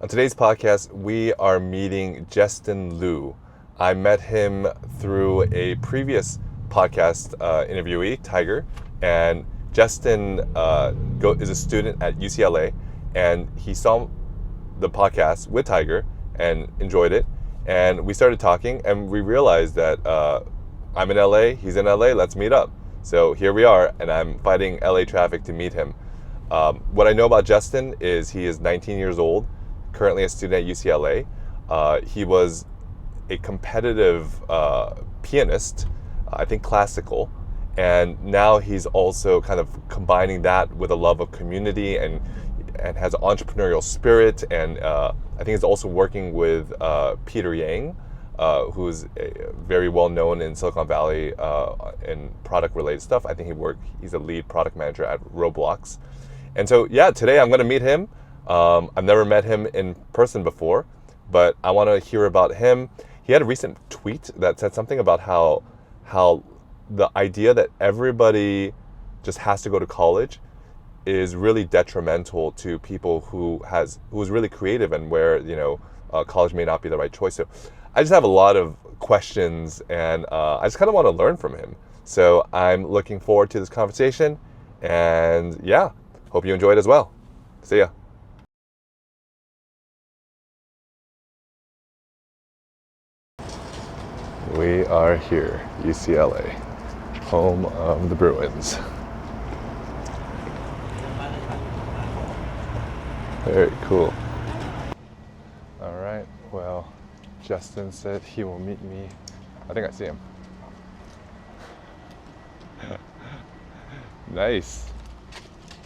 On today's podcast, we are meeting Jeston Lu. I met him through a previous podcast interviewee, Tiger, and Jeston is a student at UCLA, and he saw the podcast with Tiger and enjoyed it, and we started talking, and we realized that I'm in LA, he's in LA, let's meet up. So here we are, and I'm fighting LA traffic to meet him. What I know about Jeston is he is 19 years old, currently a student at UCLA. He was a competitive pianist, I think classical, and now he's also kind of combining that with a love of community and has an entrepreneurial spirit, and I think he's also working with Peter Yang, who's very well known in Silicon Valley in product related stuff. I think he's a lead product manager at Roblox. And so yeah, today I'm going to meet him. I've never met him in person before, but I want to hear about him. He had a recent tweet that said something about how the idea that everybody just has to go to college is really detrimental to people who's really creative and where college may not be the right choice. So I just have a lot of questions, and I just kind of want to learn from him. So I'm looking forward to this conversation, and yeah, hope you enjoy it as well. See ya. We are here, UCLA, home of the Bruins. Very cool. All right, well, Jeston said he will meet me. I think I see him. Nice.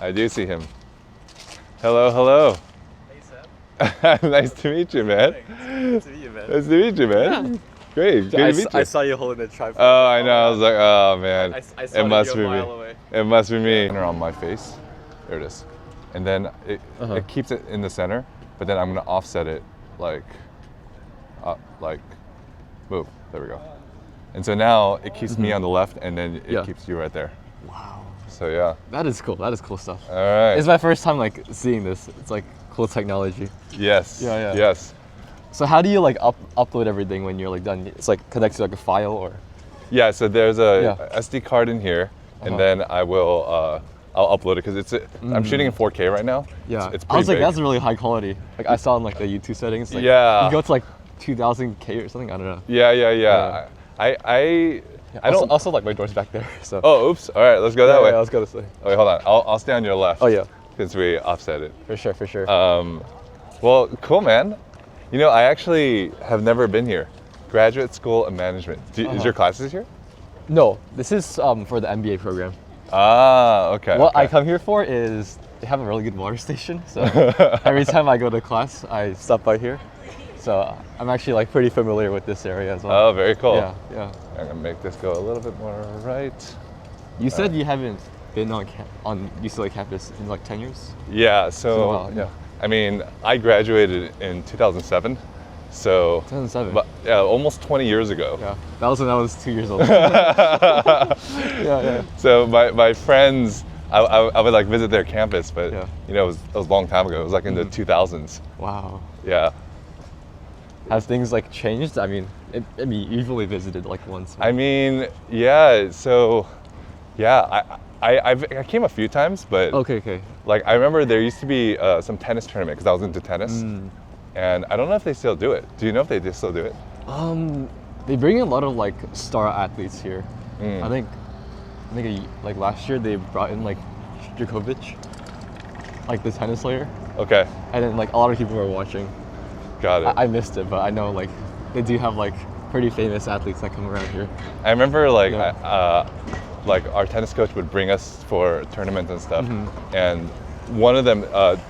I do see him. Hello, hello. Hey, Seb. Nice to meet you, man. Nice to meet you, man. Nice to meet you, man. Yeah. Great. Good to meet you. I saw you holding the tripod. Oh, I know. I was like, oh man. I saw it must you be a mile me. away. It must be me. On my face. There it is. And then it keeps it in the center, but then I'm gonna offset it like move. There we go. And so now it keeps me on the left, and then it keeps you right there. Wow. So yeah. That is cool. That is cool stuff. All right. It's my first time like seeing this. It's like cool technology. Yes. Yeah. Yes. So how do you like upload everything when you're like done? It's like connected to like a file or? Yeah. So there's a SD card in here, and then I'll upload it because I'm shooting in 4K right now. Yeah. It's I was like, big. that's really high quality. Like I saw in like the YouTube settings. Like, Yeah. You go to like 2000K or something. I don't know. Yeah. I don't. Also like my door's back there. So. Oh, oops. All right, let's go that way. Yeah, let's go this way. Oh, wait, hold on. I'll stay on your left. Oh yeah. Since we offset it. For sure. Well, cool, man. I actually have never been here. Graduate School of Management. Is your classes here? No, this is for the MBA program. Ah, okay. What I come here for is they have a really good water station. So every time I go to class, I stop by here. So I'm actually like pretty familiar with this area as well. Oh, very cool. Yeah. I'm gonna make this go a little bit more right. You said you haven't been on UCLA campus in like 10 years? Yeah, It's been a while, yeah. I mean, I graduated in 2007, so 2007. But, yeah, almost 20 years ago. Yeah, that was when I was 2 years old. yeah. So my friends, I would like visit their campus, but it was a long time ago. It was like in the 2000s. Wow. Yeah. Have things like changed? I mean, you've only visited like once. I mean, yeah. So, yeah, I came a few times, but Okay. like I remember there used to be some tennis tournament because I was into tennis, and I don't know if they still do it. Do you know if they still do it? They bring in a lot of like star athletes here. I think like last year they brought in like Djokovic, like the tennis player. Okay. And then like a lot of people were watching. Got it. I missed it, but I know like they do have like pretty famous athletes that come around here. I remember like like our tennis coach would bring us for tournaments and stuff, and one of them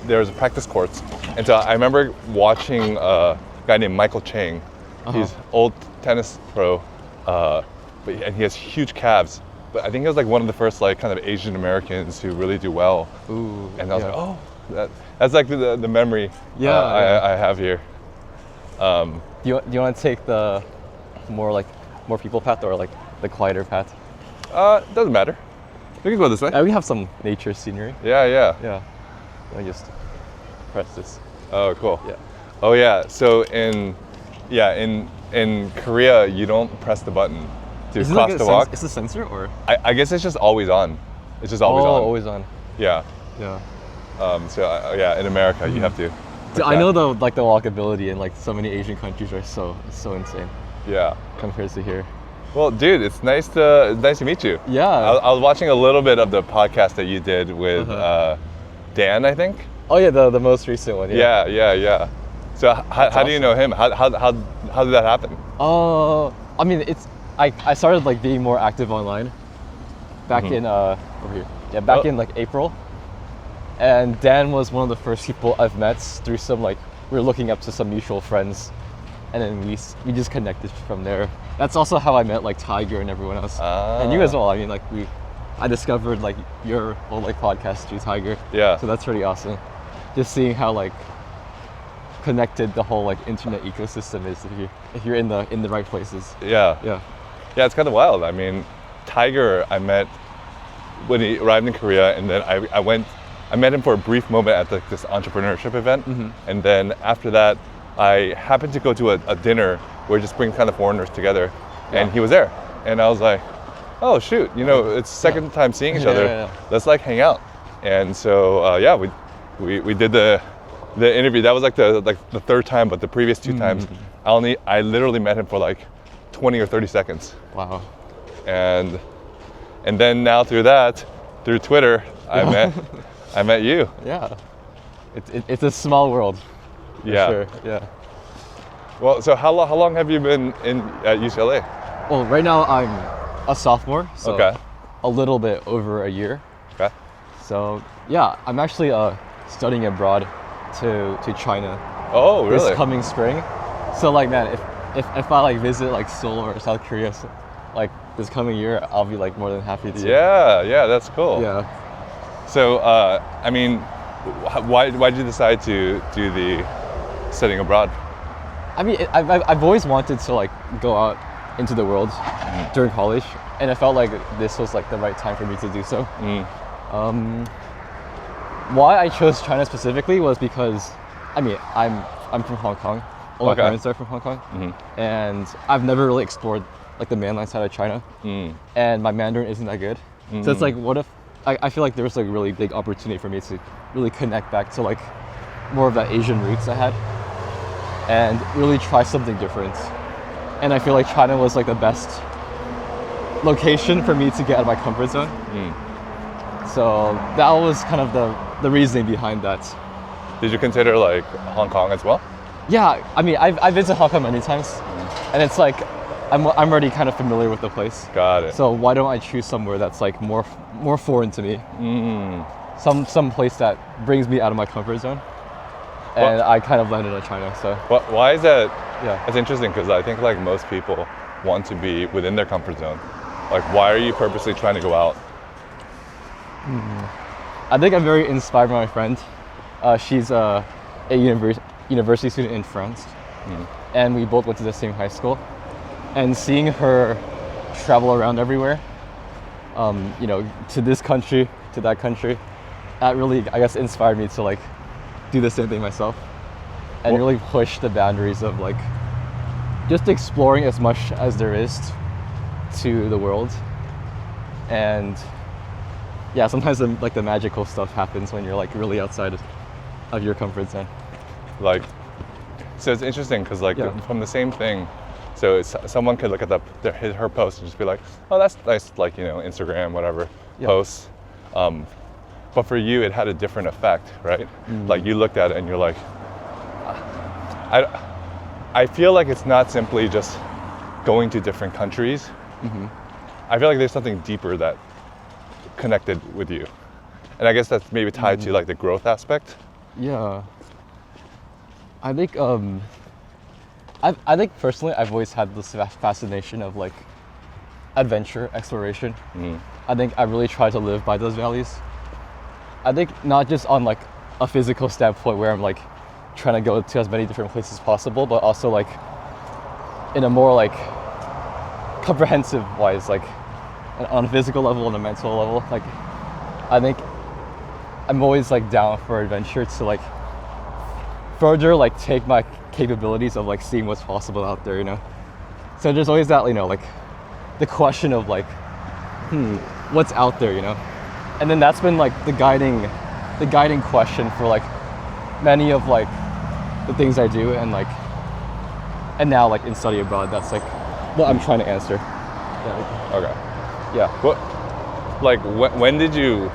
there was practice courts, and so I remember watching a guy named Michael Chang. He's old tennis pro, and he has huge calves. But I think he was like one of the first like kind of Asian Americans who really do well. Ooh. And I was like, oh, that's like the memory I have here. Do you want to take the more people path or like the quieter path? Doesn't matter. We can go this way. We have some nature scenery. Yeah. Yeah. Let me just press this. Oh, cool. Yeah. Oh yeah. So in Korea, you don't press the button to Is it cross like the walk. It's a sensor or? I guess it's just always on. It's just always on. Always on. Yeah. Yeah. Yeah, in America, you have to. Dude, I know the walkability in like so many Asian countries are so insane Yeah. compared to here. Well, dude, it's nice to meet you. Yeah. I was watching a little bit of the podcast that you did with Dan, I think. Oh yeah, the most recent one. Yeah. So how do you know him? How did that happen? I mean, I started like being more active online back in over here. Yeah, back in like April. And Dan was one of the first people I've met through some we were looking up to some mutual friends, and then we just connected from there. That's also how I met like Tiger and everyone else, and you as well. I mean, I discovered like your whole podcast through Tiger. Yeah. So that's pretty awesome. Just seeing how connected the whole internet ecosystem is if you're in the right places. Yeah. Yeah. Yeah, it's kind of wild. I mean, Tiger, I met when he arrived in Korea, and then I met him for a brief moment at this entrepreneurship event, and then after that, I happened to go to a dinner where just bring kind of foreigners together, and he was there, and I was like, oh shoot, it's second time seeing each other. Yeah. Let's hang out, and so we did the interview. That was the third time, but the previous two times, I literally met him for 20 or 30 seconds. Wow. And then now through Twitter, I met you. Yeah. It's a small world. For sure. Yeah. Well, so how long have you been at UCLA? Well, right now I'm a sophomore, so Okay. a little bit over a year. Okay. So yeah, I'm actually studying abroad to China Oh, really? this coming spring. So man, if I visit Seoul or South Korea this coming year, I'll be more than happy to. Yeah, that's cool. Yeah. So, I mean, why did you decide to do the studying abroad? I mean, I've always wanted to go out into the world during college, and I felt like this was the right time for me to do so. Why I chose China specifically was because, I mean, I'm from Hong Kong. All my parents are from Hong Kong, and I've never really explored the mainland side of China, and my Mandarin isn't that good. So it's what if I feel like there was a really big opportunity for me to really connect back to more of that Asian roots I had, and really try something different. And I feel like China was the best location for me to get out of my comfort zone. So that was kind of the reasoning behind that. Did you consider Hong Kong as well? Yeah, I mean, I've been to Hong Kong many times, and it's I'm already kind of familiar with the place. Got it. So why don't I choose somewhere that's more foreign to me? Some place that brings me out of my comfort zone. And I kind of landed on China. So why is that? Yeah, it's interesting because I think most people want to be within their comfort zone. Why are you purposely trying to go out? I think I'm very inspired by my friend. She's a university student in France, and we both went to the same high school. And seeing her travel around everywhere, to this country, to that country, that really, I guess, inspired me to do the same thing myself, and really push the boundaries of just exploring as much as there is to the world. And yeah, sometimes the magical stuff happens when you're really outside of your comfort zone. So it's interesting because from the same thing. So someone could look at her post and just be like, oh, that's nice, Instagram, whatever, posts. But for you, it had a different effect, right? You looked at it and you're like, I feel like it's not simply just going to different countries. I feel like there's something deeper that connected with you. And I guess that's maybe tied to the growth aspect. Yeah. I think I think personally I've always had this fascination of adventure, exploration. I think I really try to live by those values. I think not just on a physical standpoint where I'm trying to go to as many different places as possible, but also in a more comprehensive wise, on a physical level and a mental level. I think I'm always down for adventure to further like take my capabilities of like seeing what's possible out there, you know. So there's always that, you know, like the question of like, what's out there, you know. And then that's been like the guiding question for like many of like the things I do, and now like in study abroad, that's like what I'm trying to answer. Yeah. Okay. Yeah. What, like, when did you,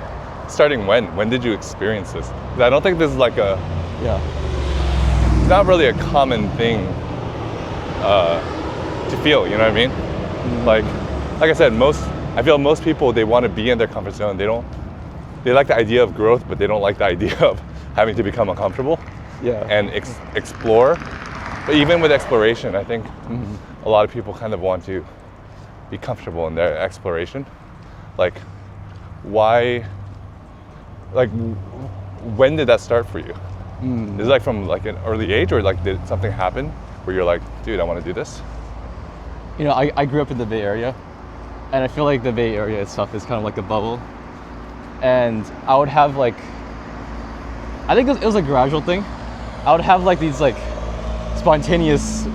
starting when did you experience this? 'Cause I don't think this is like a, Yeah. it's not really a common thing to feel, you know what I mean? Like I said, I feel most people, they want to be in their comfort zone. They like the idea of growth, but they don't like the idea of having to become uncomfortable. Yeah. And explore. But even with exploration, I think a lot of people kind of want to be comfortable in their exploration. Like, why, like, when did that start for you? Is it like from like an early age, or like did something happen where you're like, dude, I want to do this? You know, I grew up in the Bay Area, and I feel like the Bay Area itself is kind of like a bubble. And I would have like, I think it was a gradual thing. I would have like these like spontaneous,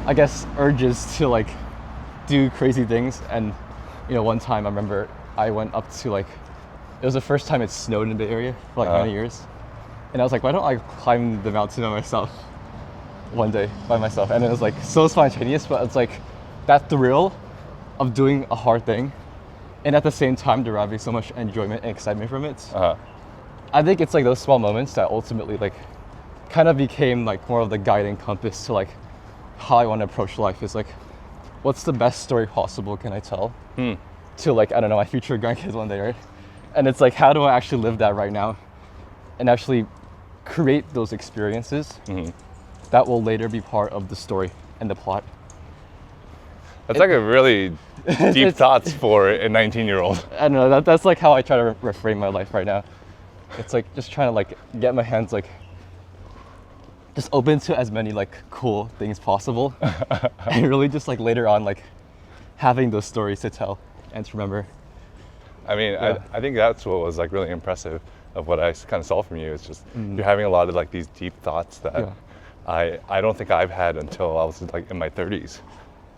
I guess, urges to like do crazy things. And you know, one time I remember I went up to like, it was the first time it snowed in the Bay Area for like many years. And I was like, why don't I climb the mountain by myself one day by myself? And it was like so spontaneous, but it's like that thrill of doing a hard thing and at the same time deriving so much enjoyment and excitement from it. I think it's like those small moments that ultimately like kind of became like more of the guiding compass to like how I want to approach life. Is like, what's the best story possible can I tell to like, I don't know, my future grandkids one day, right? And it's like, how do I actually live that right now and actually create those experiences that will later be part of the story and the plot. That's like a really deep thoughts for a 19-year-old. I don't know, that's like how I try to reframe my life right now. It's like just trying to like get my hands like just open to as many like cool things possible and really just like later on like having those stories to tell and to remember. I mean, yeah. I think that's what was like really impressive of what I kind of saw from you. It's just you're having a lot of like these deep thoughts that I don't think I've had until I was like in my 30s,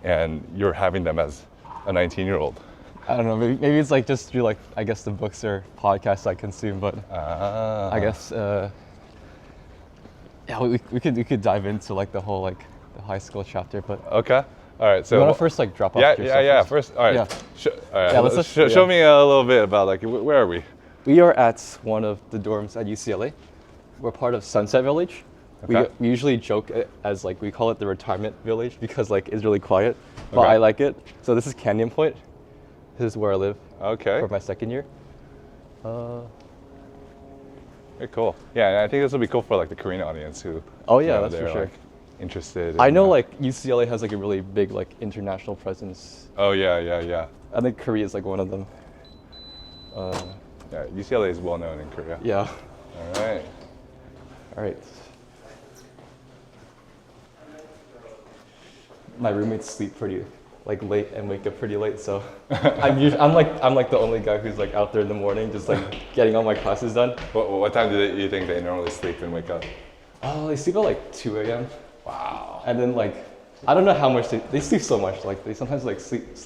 and you're having them as a 19-year-old. I don't know, maybe it's like just through like, I guess the books or podcasts I consume, but I guess yeah, we could dive into like the whole like the high school chapter, but okay. All right, so you want to first like drop off? Yeah. First, all right. Yeah. All right. Let's show me a little bit about like where are we? We are at one of the dorms at UCLA. We're part of Sunset Village. Okay. We usually joke as like we call it the retirement village because like it's really quiet, but I like it. So this is Canyon Point. This is where I live. Okay. For my second year. Very cool. Yeah, and I think this will be cool for like the Korean audience who. Oh yeah, that's for sure. Like, interested. I know like UCLA has like a really big like international presence. Oh yeah. I think Korea is like one of them. Yeah, UCLA is well known in Korea. Yeah. All right. My roommates sleep pretty like late and wake up pretty late, so I'm like the only guy who's like out there in the morning just like getting all my classes done. What time do you think they normally sleep and wake up? Oh, they sleep at like 2 a.m. Wow. And then like, I don't know how much they sleep so much. Like they sometimes like sleep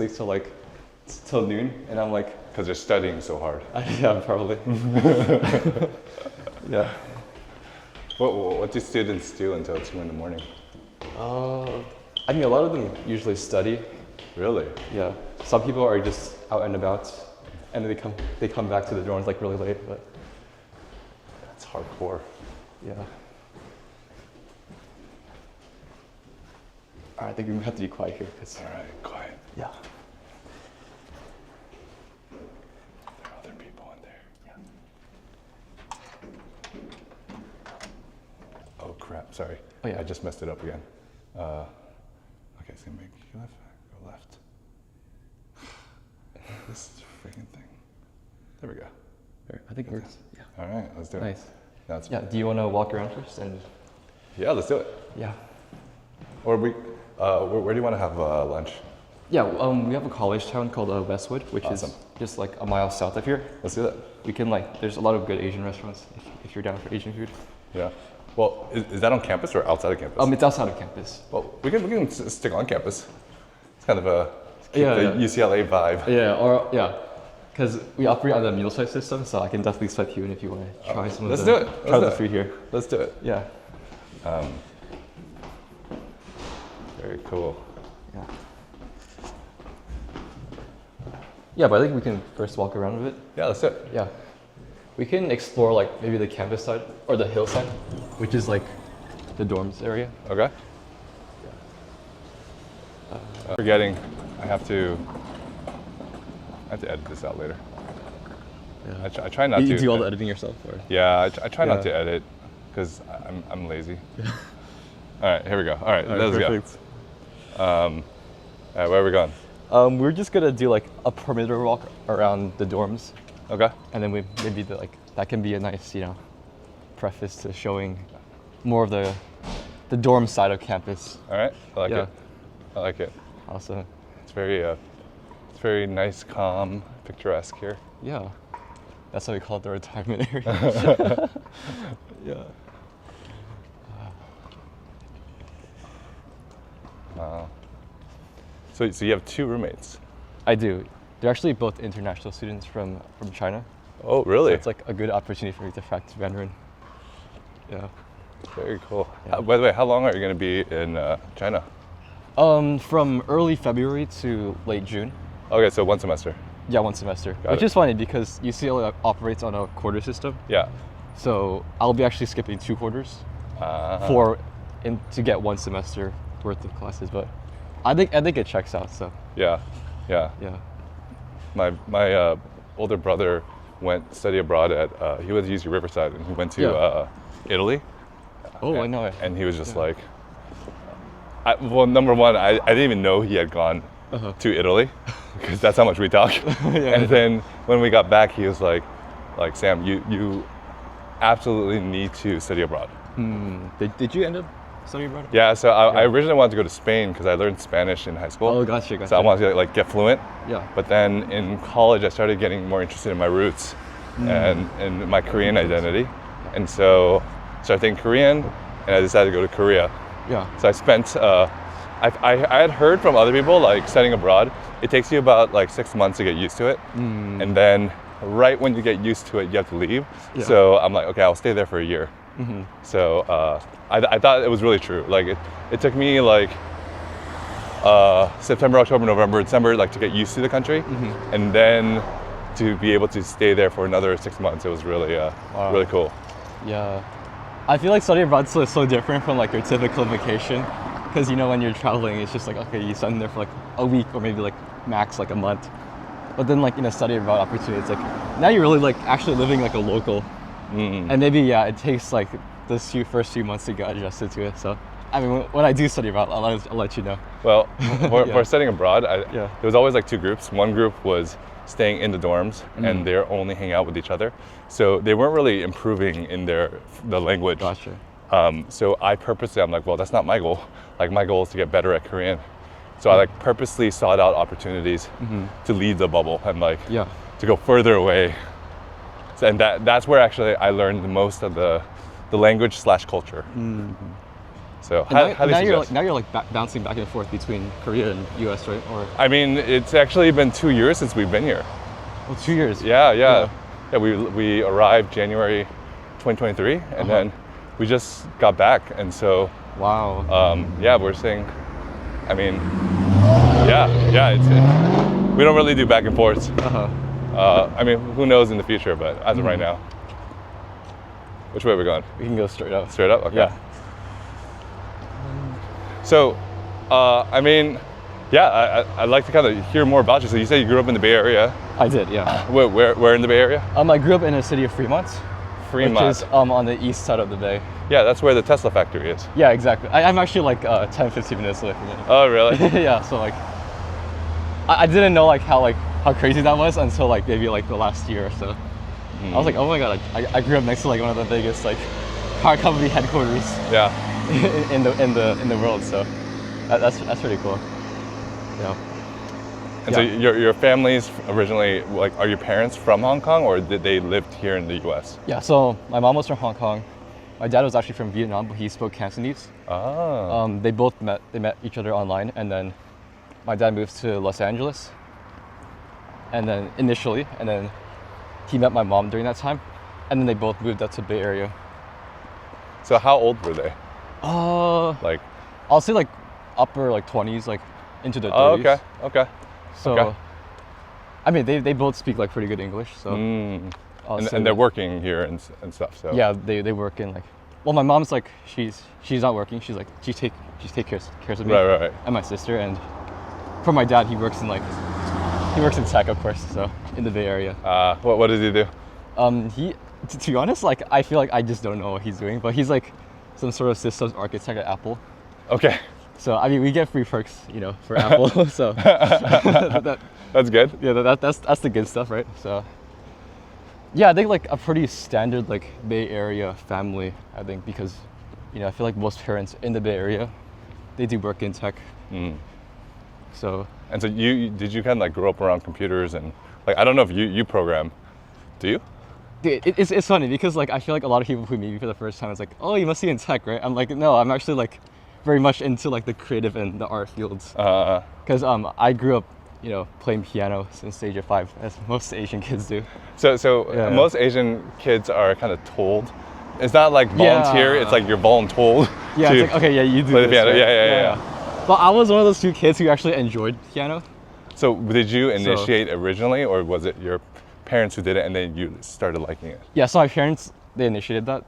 till noon, and I'm like. Because they're studying so hard. Yeah, probably. Yeah. What do students do until 2 in the morning? I mean, a lot of them usually study. Really? Yeah. Some people are just out and about, and then they come back to the dorms like really late. But that's hardcore. Yeah. All right, I think we have to be quiet here. All right, quiet. Yeah. There are other people in there. Yeah. Oh crap! Sorry. Oh yeah. I just messed it up again. Okay, it's gonna make you left. Go left. This freaking thing. There we go. I think it works. Yeah. All right, let's do it. Nice. That's yeah. Do you want to walk around first and? Yeah, let's do it. Yeah. Or where do you want to have lunch? Yeah, we have a college town called Westwood, which is just like a mile south of here. Let's do that. We can like, there's a lot of good Asian restaurants if you're down for Asian food. Yeah. Well, is that on campus or outside of campus? It's outside of campus. Well, we can stick on campus. It's kind of a Yeah. UCLA vibe. Yeah, because we operate on the meal site system, so I can definitely swipe you in if you want to try some of Let's the do it. try the food here. Let's do it. Yeah. Very cool. Yeah. Yeah, but I think we can first walk around a bit. Yeah, let's do it. Yeah. We can explore like maybe the campus side or the hillside, which is like the dorms area. Okay. Forgetting, I have to edit this out later. Yeah. I try not to. You do all the editing yourself, or? Yeah, I try not to edit because I'm lazy. All right, here we go. All right, let's perfect. go. All right, where are we going? We're just gonna do like a perimeter walk around the dorms, Okay. and then maybe that can be a nice preface to showing more of the dorm side of campus. All right, I like Yeah. it. I like it. Awesome. It's very nice, calm, picturesque here. Yeah. That's why we call it the retirement area. Yeah. Wow. So you have 2 roommates. I do. They're actually both international students from China. Oh, really? So it's like a good opportunity for me to practice Mandarin. Yeah. Very cool. Yeah. By the way, how long are you going to be in China? From early February to late June. Okay, so 1 semester. Yeah, 1 semester. Got Which it. is funny because UCLA operates on a quarter system. Yeah. So I'll be actually skipping 2 quarters to get 1 semester worth of classes. But I think it checks out. So Yeah. yeah. My older brother went study abroad at he was at UC Riverside, and he went to Italy. Oh, I And- know it. And he was just like, well, number one, I didn't even know he had gone to Italy because that's how much we talk. And then when we got back, he was like Sam, you absolutely need to study abroad. Did you end up studying abroad? Yeah, so I originally wanted to go to Spain because I learned Spanish in high school. Oh, gotcha. So I wanted to like get fluent. Yeah. But then in college, I started getting more interested in my roots and my Korean identity. And so I started thinking Korean, and I decided to go to Korea. Yeah. So I spent, I had heard from other people like studying abroad, it takes you about like 6 months to get used to it. And then right when you get used to it, you have to leave. Yeah. So I'm like, okay, I'll stay there for a year. So I thought it was really true. Like it took me like September, October, November, December, like to get used to the country. And then to be able to stay there for another 6 months, it was really, really cool. Yeah. I feel like studying abroad is so different from like your typical vacation, because when you're traveling, it's just like, okay, you spend there for like a week or maybe like max like a month. But then like study abroad opportunity, it's like now you're really like actually living like a local. And maybe it takes like the first few months to get adjusted to it. So I mean, when I do study abroad, I'll let you know. Well, for studying abroad, there was always like 2 groups. One group was staying in the dorms and they're only hanging out with each other. So they weren't really improving in the language. Gotcha. So I purposely, I'm like, well, that's not my goal. Like my goal is to get better at Korean. So I like purposely sought out opportunities to leave the bubble and like to go further away. So, and that's where actually I learned the most of the language / culture. So now you're like bouncing back and forth between Korea and US, right? Or I mean, it's actually been 2 years since we've been here. well, 2 years. Yeah. We arrived January 2023, and then we just got back, and so Wow. we're saying, I mean, it's we don't really do back and forths. I mean, who knows in the future, but as of right now. Which way are we going? We can go straight up. Straight up? Okay. Yeah. So, I mean, I'd like to kind of hear more about you. So you said you grew up in the Bay Area. I did, yeah. Where in the Bay Area? I grew up in the city of Fremont. Fremont. Which is on the east side of the bay. Yeah, that's where the Tesla factory is. Yeah, exactly. I'm actually like 10, 15 minutes away from it. Oh, really? Yeah, so like, I didn't know like how crazy that was until like maybe like the last year or so. I was like, oh my god, I grew up next to like one of the biggest like car company headquarters. Yeah. in the world. So that's pretty cool. Yeah. And so your family's originally, like, are your parents from Hong Kong or did they live here in the U.S.? Yeah, so my mom was from Hong Kong, My dad was actually from Vietnam, but he spoke Cantonese. They both met each other online, and then my dad moved to Los Angeles. And then initially, and then he met my mom during that time, and then they both moved up to Bay Area. So how old were they? Like, I'll say like upper like 20s, like into the 30s. Oh, okay. So, okay. I mean, they both speak like pretty good English. So, and they're working here and stuff. So yeah, they work in like. Well, my mom's like she's not working. She's like she takes care of me right. and my sister. And for my dad, he works in tech, of course. So in the Bay Area. What does he do? To be honest, like I feel like I just don't know what he's doing. But he's like some sort of systems architect at Apple. Okay. So I mean, we get free perks, for Apple. So that's good. Yeah, that's the good stuff, right? So yeah, I think like a pretty standard like Bay Area family. I think because I feel like most parents in the Bay Area, they do work in tech. So did you kind of like grow up around computers and like I don't know if you program, do you? Dude, it's funny because like I feel like a lot of people who meet me for the first time, it's like, oh, you must be in tech, right? I'm like, no, I'm actually like very much into like the creative and the art fields. Because I grew up playing piano since the age of 5, as most Asian kids do. So Yeah. Most Asian kids are kind of told. It's not like volunteer. It's like you're voluntold. Yeah, to it's like, okay, yeah, you do play the this, piano. right? Yeah. But I was one of those 2 kids who actually enjoyed piano. So did you initiate originally, or was it your parents who did it and then you started liking it? Yeah, so my parents, they initiated that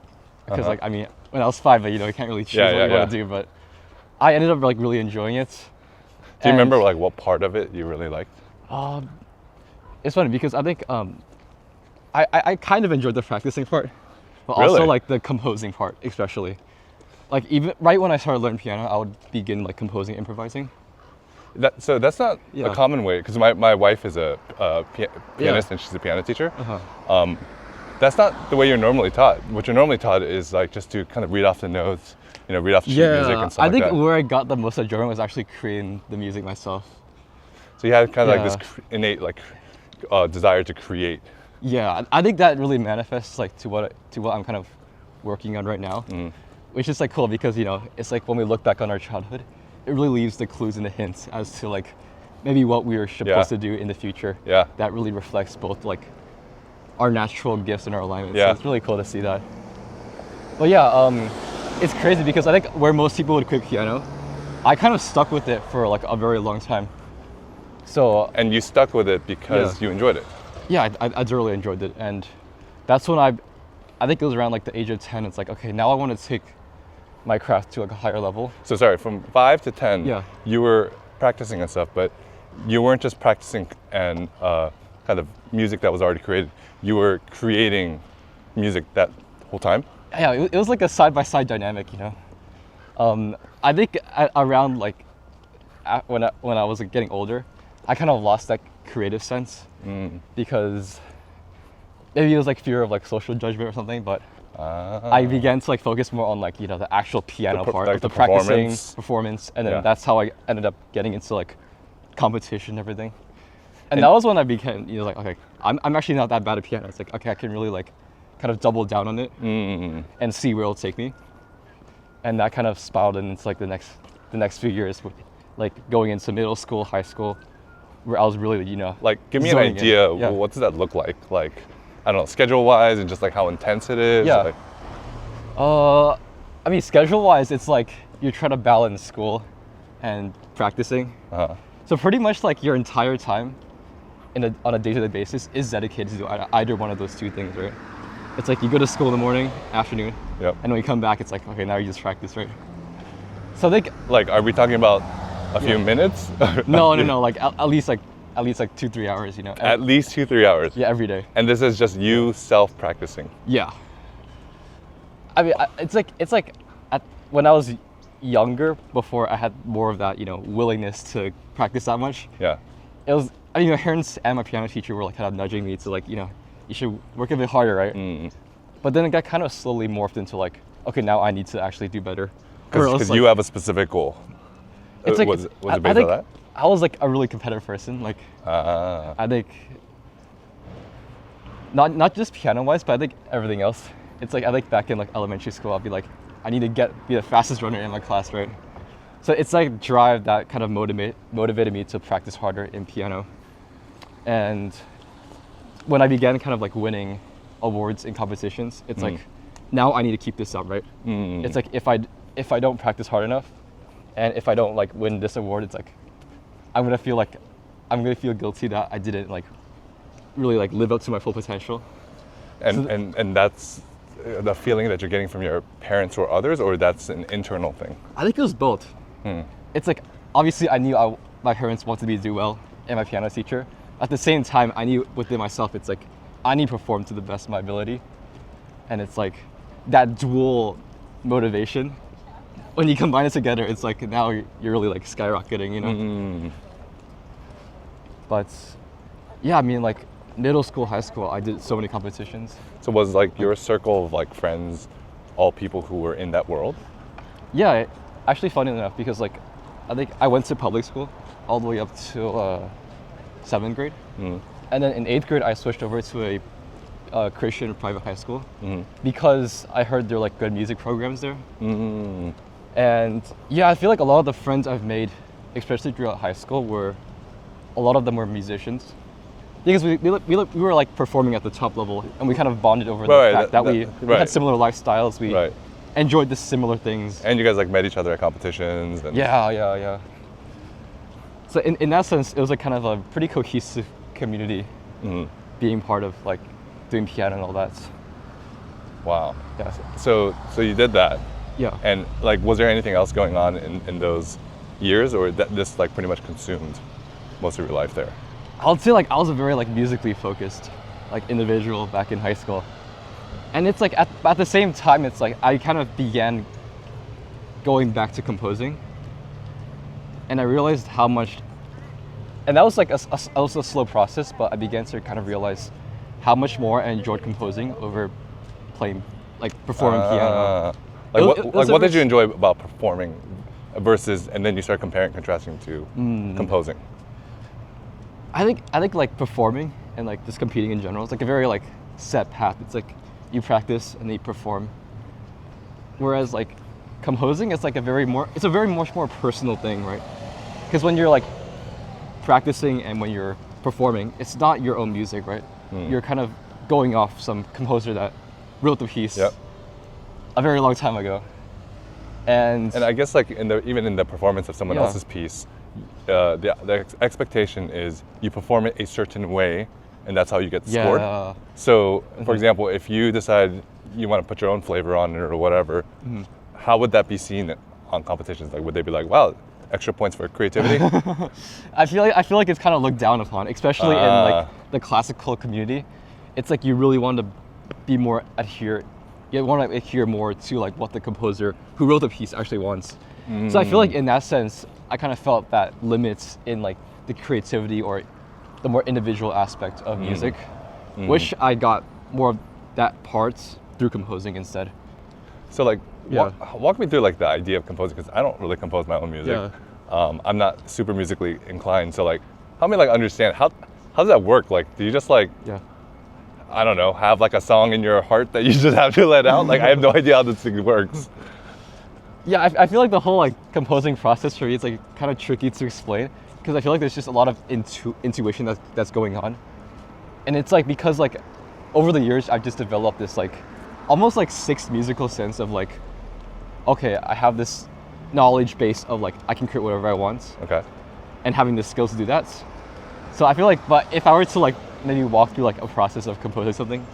because like I mean when I was 5, you can't really choose what you want to do, but I ended up like really enjoying it. Do you remember like what part of it you really liked? It's funny because I think I kind of enjoyed the practicing part, but Really? also like the composing part especially. Like even right when I started learning piano, I would begin like composing, improvising. So that's not a common way, because my wife is a pianist and she's a piano teacher. That's not the way you're normally taught. What you're normally taught is like just to kind of read off the notes, read off the sheet music and stuff I think like that. where I got the most enjoyment was actually creating the music myself. So you had kind of like this innate like desire to create. Yeah, I think that really manifests like to what I'm kind of working on right now, which is like cool because it's like when we look back on our childhood, it really leaves the clues and the hints as to like maybe what we were supposed to do in the future. Yeah. That really reflects both like our natural gifts and our alignment. Yeah. So it's really cool to see that. But yeah, it's crazy because I think where most people would quit piano, I kind of stuck with it for like a very long time. So And you stuck with it because you enjoyed it. yeah, I really enjoyed it, and that's when I think it was around like the age of 10. It's like, okay, now I want to take my craft to like a higher level. So sorry, from 5 to 10, Yeah. you were practicing and stuff, but you weren't just practicing and kind of music that was already created. You were creating music that whole time. Yeah, it was like a side-by-side dynamic, I think around like when I was like, getting older, I kind of lost that creative sense because maybe it was like fear of like social judgment or something, but I began to like focus more on like the actual piano part, like of the the practicing performance, and then Yeah. that's how I ended up getting into like competition and everything. And that was when I became like, okay, I'm actually not that bad at piano. It's like, okay, I can really like kind of double down on it and see where it'll take me. And that kind of spiraled into like the next few years, like going into middle school, high school, where I was really Like, give me an zoning in. idea. Yeah. What does that look like? Like, I don't know, schedule-wise, and just like how intense it is. Yeah. Like, I mean, schedule-wise, it's like you're trying to balance school and practicing. So pretty much like your entire time on a day-to-day basis is dedicated to do either one of those 2 things, right? It's like you go to school in the morning, afternoon, Yep. and when you come back, it's like, okay, now you just practice, right? So I think Like, are we talking about a few minutes? no, like at least like 2-3 hours, At least 2-3 hours. Yeah, every day. And this is just you self-practicing. Yeah. I mean, it's like when I was younger, before I had more of that, willingness to practice that much. Yeah. It was, I mean, my parents and my piano teacher were like kind of nudging me to like, you should work a bit harder, right? But then it got kind of slowly morphed into like, okay, now I need to actually do better. Because you have a specific goal. It's like, was it I based think on that? I was like a really competitive person. Like, I think not just piano wise, but I think everything else. It's like I think back in like elementary school, I'll be like, I need to be the fastest runner in my class, right? So it's like drive that kind of motivated me to practice harder in piano. And when I began kind of like winning awards in competitions, it's like, now I need to keep this up, right? It's like if I don't practice hard enough, and if I don't like win this award, it's like I'm gonna feel guilty that I didn't like really like live up to my full potential. And that's the feeling that you're getting from your parents or others, or that's an internal thing? I think it was both. It's like, obviously I knew my parents wanted me to do well, and my piano teacher. At the same time, I knew within myself, it's like, I need to perform to the best of my ability. And it's like, that dual motivation, when you combine it together, it's like, now you're really like skyrocketing, you know? But yeah, I mean like, middle school, high school, I did so many competitions. So was like your circle of like friends all people who were in that world? Yeah, actually funny enough, because like I think I went to public school all the way up to 7th grade. And then in 8th grade I switched over to a Christian private high school because I heard there were like good music programs there. And yeah, I feel like a lot of the friends I've made, especially throughout high school, a lot of them were musicians. Because we were like performing at the top level, and we kind of bonded over the fact that we had similar lifestyles. We enjoyed the similar things. And you guys like met each other at competitions. And Yeah. So in that sense, it was like kind of a pretty cohesive community, being part of like doing piano and all that. Wow. Yeah. So you did that. Yeah. And like, was there anything else going on in those years, or this like pretty much consumed most of your life there? I would say like I was a very like musically focused like individual back in high school. And it's like at the same time, it's like I kind of began going back to composing. And I realized how much, and that was like a slow process, but I began to kind of realize how much more I enjoyed composing over performing piano. What did you enjoy about performing versus, and then you start comparing and contrasting to composing? I think like performing and like just competing in general, it's like a very like set path. It's like you practice and then you perform. Whereas like composing, it's like a very much more personal thing, right? Because when you're like practicing and when you're performing, it's not your own music, right? You're kind of going off some composer that wrote the piece a very long time ago. And I guess like even in the performance of someone else's piece, the expectation is you perform it a certain way, and that's how you get scored. So, for example, if you decide you want to put your own flavor on it or whatever, how would that be seen on competitions? Like, would they be like, "Wow, extra points for creativity"? I feel like it's kind of looked down upon, especially in like the classical community. It's like you really want to be more adhere. You want to adhere more to like what the composer who wrote the piece actually wants. So I feel like in that sense, I kind of felt that limits in like the creativity or the more individual aspect of music, which I got more of that part through composing instead. So like, walk me through like the idea of composing, because I don't really compose my own music. I'm not super musically inclined. So like, help me like understand how does that work? Like, do you just like I don't know, have like a song in your heart that you just have to let out? Like, I have no idea how this thing works. Yeah, I feel like the whole like composing process for me is like kind of tricky to explain, because I feel like there's just a lot of intuition that's going on. And it's like, because like over the years I've just developed this like almost like sixth musical sense of like, okay, I have this knowledge base of like I can create whatever I want. Okay. And having the skills to do that. So I feel like, but if I were to like maybe walk through like a process of composing something,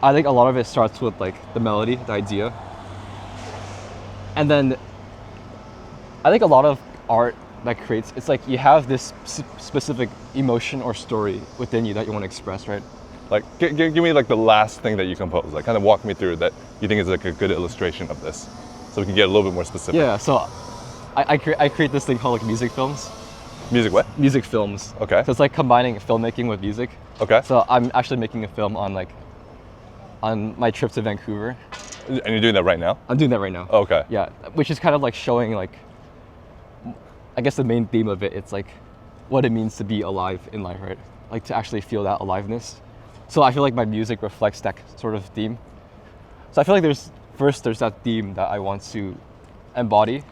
I think a lot of it starts with like the melody, the idea. And then I think a lot of art that creates, it's like you have this specific emotion or story within you that you want to express, right? Like, give me like the last thing that you composed. Like, kind of walk me through that you think is like a good illustration of this, so we can get a little bit more specific. Yeah, so I create this thing called like music films. Music what? Music films. Okay. So it's like combining filmmaking with music. Okay. So I'm actually making a film on my trip to Vancouver. And you're doing that right now? I'm doing that right now. Okay. Yeah, which is kind of like showing like, I guess the main theme of it, it's like what it means to be alive in life, right? Like to actually feel that aliveness. So I feel like my music reflects that sort of theme. So I feel like there's that theme that I want to embody,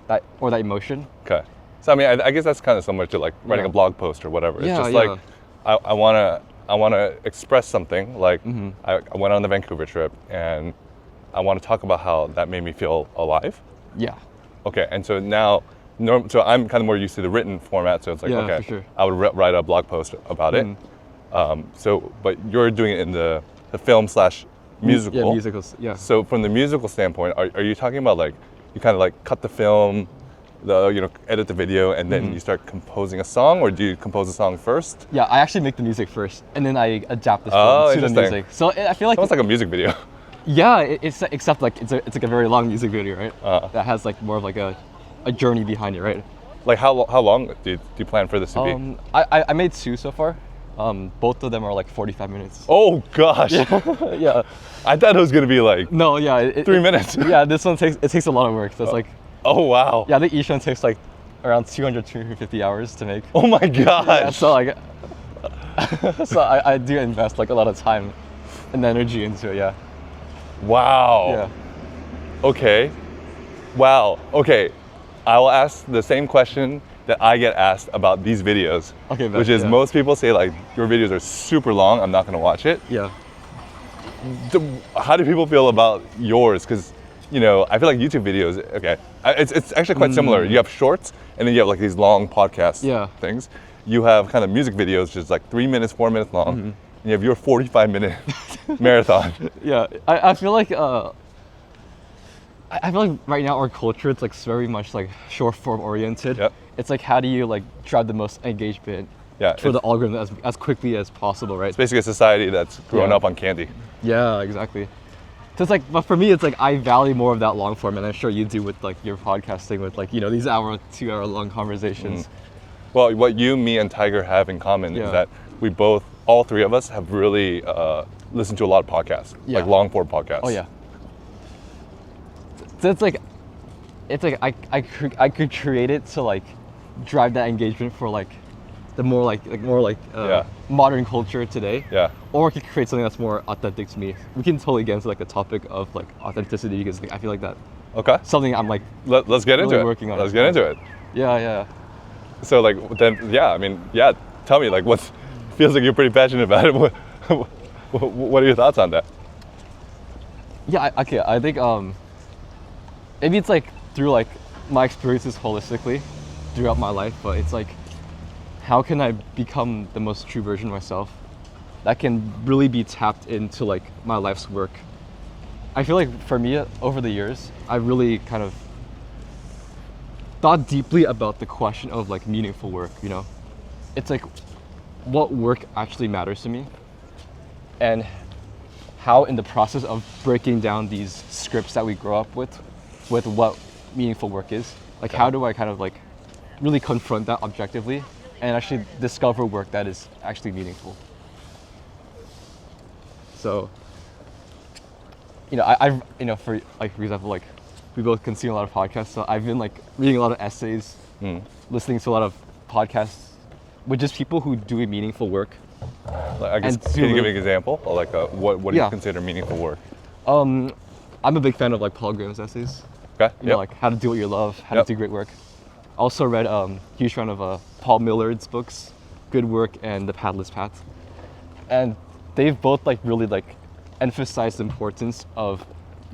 that emotion. Okay. So I mean, I guess that's kind of similar to like writing a blog post or whatever. It's just like I wanna express something. Like I went on the Vancouver trip and I want to talk about how that made me feel alive. Yeah. Okay. And so now, so I'm kind of more used to the written format. So it's like, okay, for sure. I would write a blog post about it. So, but you're doing it in the film / musical. Yeah, musicals. Yeah. So from the musical standpoint, are you talking about like you kind of like cut the film, edit the video, and then you start composing a song, or do you compose a song first? Yeah, I actually make the music first, and then I adapt the film to the music. So I feel like it's almost like a music video. Yeah, it's except like it's like a very long music video, right? That has like more of like a journey behind it, right? Like how long do you plan for this to be? I made 2 so far. Both of them are like 45 minutes. Oh gosh. Yeah. I thought it was gonna be like no, yeah, 3 minutes. Yeah, this one takes a lot of work. So it's like. Oh wow. Yeah, I think each one takes like around 250 hours to make. Oh my gosh. Yeah, so like, so I do invest like a lot of time and energy into it. Yeah. Wow. Yeah. Okay. Wow. Okay. I will ask the same question that I get asked about these videos. Okay. Which is most people say like your videos are super long. I'm not gonna watch it. Yeah. How do people feel about yours? Because I feel like YouTube videos. Okay, it's actually quite similar. You have shorts, and then you have like these long podcast things. You have kind of music videos, just like 3 minutes, 4 minutes long. And you have your 45-minute marathon. Yeah, I feel like I feel like right now our culture, it's like very much like short form oriented. Yep. It's like how do you like drive the most engagement for the algorithm as quickly as possible, right? It's basically a society that's grown up on candy. Yeah, exactly. So it's like, but for me, it's like I value more of that long form, and I'm sure you do with like your podcasting with like these 2 hour long conversations. Well, what you, me, and Tiger have in common is that we all 3 of us have really listened to a lot of podcasts, like long form podcasts. Oh yeah. So it's like I could create it to like drive that engagement for like the more modern culture today. Yeah. Or we could create something that's more authentic to me. We can totally get into like the topic of like authenticity because like, I feel like that. Okay. Something I'm like. Let's get into it. Working on. Let's get into it. Yeah. So like then tell me like what feels like you're pretty passionate about it. What are your thoughts on that? Yeah. I think maybe it's like through like my experiences holistically throughout my life, but it's like how can I become the most true version of myself that can really be tapped into like my life's work. I feel like for me over the years, I really kind of thought deeply about the question of like meaningful work, It's like what work actually matters to me and how in the process of breaking down these scripts that we grow up with what meaningful work is, like how do I kind of like really confront that objectively and actually discover work that is actually meaningful. So, for example, like we both consume a lot of podcasts, so I've been like reading a lot of essays, listening to a lot of podcasts with just people who do meaningful work. I guess, can you give me an example? Or like what do you consider meaningful work? I'm a big fan of like Paul Graham's essays. Okay. Like how to do what you love, how to do great work. Also read huge fan of Paul Millard's books, Good Work and The Pathless Path. And they've both like really like emphasized the importance of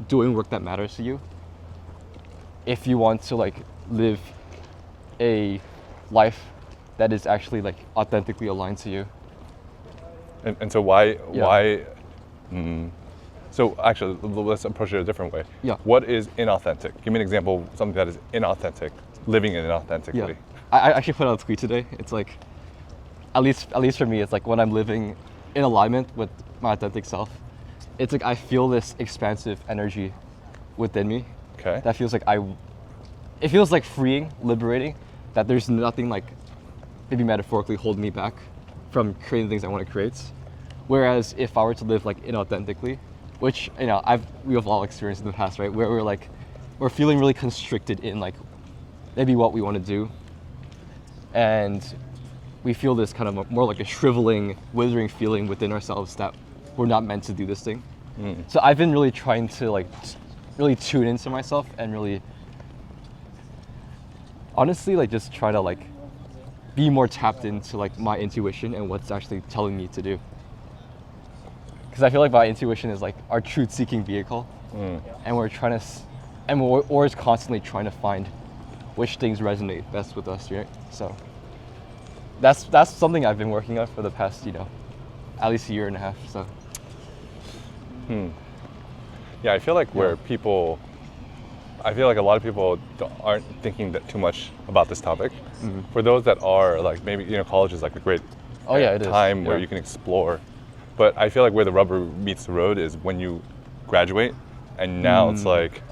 doing work that matters to you if you want to like live a life that is actually like authentically aligned to you. And so why so actually let's approach it a different way. Yeah. What is inauthentic? Give me an example of something that is inauthentic, living inauthentically. Yeah. I actually put out a tweet today. It's like at least for me, it's like when I'm living in alignment with my authentic self, it's like I feel this expansive energy within me. Okay. That feels like it feels like freeing, liberating, that there's nothing like maybe metaphorically holding me back from creating things I want to create. Whereas if I were to live like inauthentically, which we have all experienced in the past, right? Where we're feeling really constricted in like maybe what we want to do, and we feel this kind of more like a shriveling, withering feeling within ourselves that we're not meant to do this thing. So I've been really trying to like really tune into myself and really honestly like just try to like be more tapped into like my intuition and what's actually telling me to do. Because I feel like my intuition is like our truth-seeking vehicle, and we're trying to, and we're always constantly trying to find which things resonate best with us, right? So that's something I've been working on for the past, at least a year and a half. So. Yeah, I feel like I feel like a lot of people aren't thinking that too much about this topic. For those that are, like maybe college is like a great time where you can explore. But I feel like where the rubber meets the road is when you graduate, and now it's like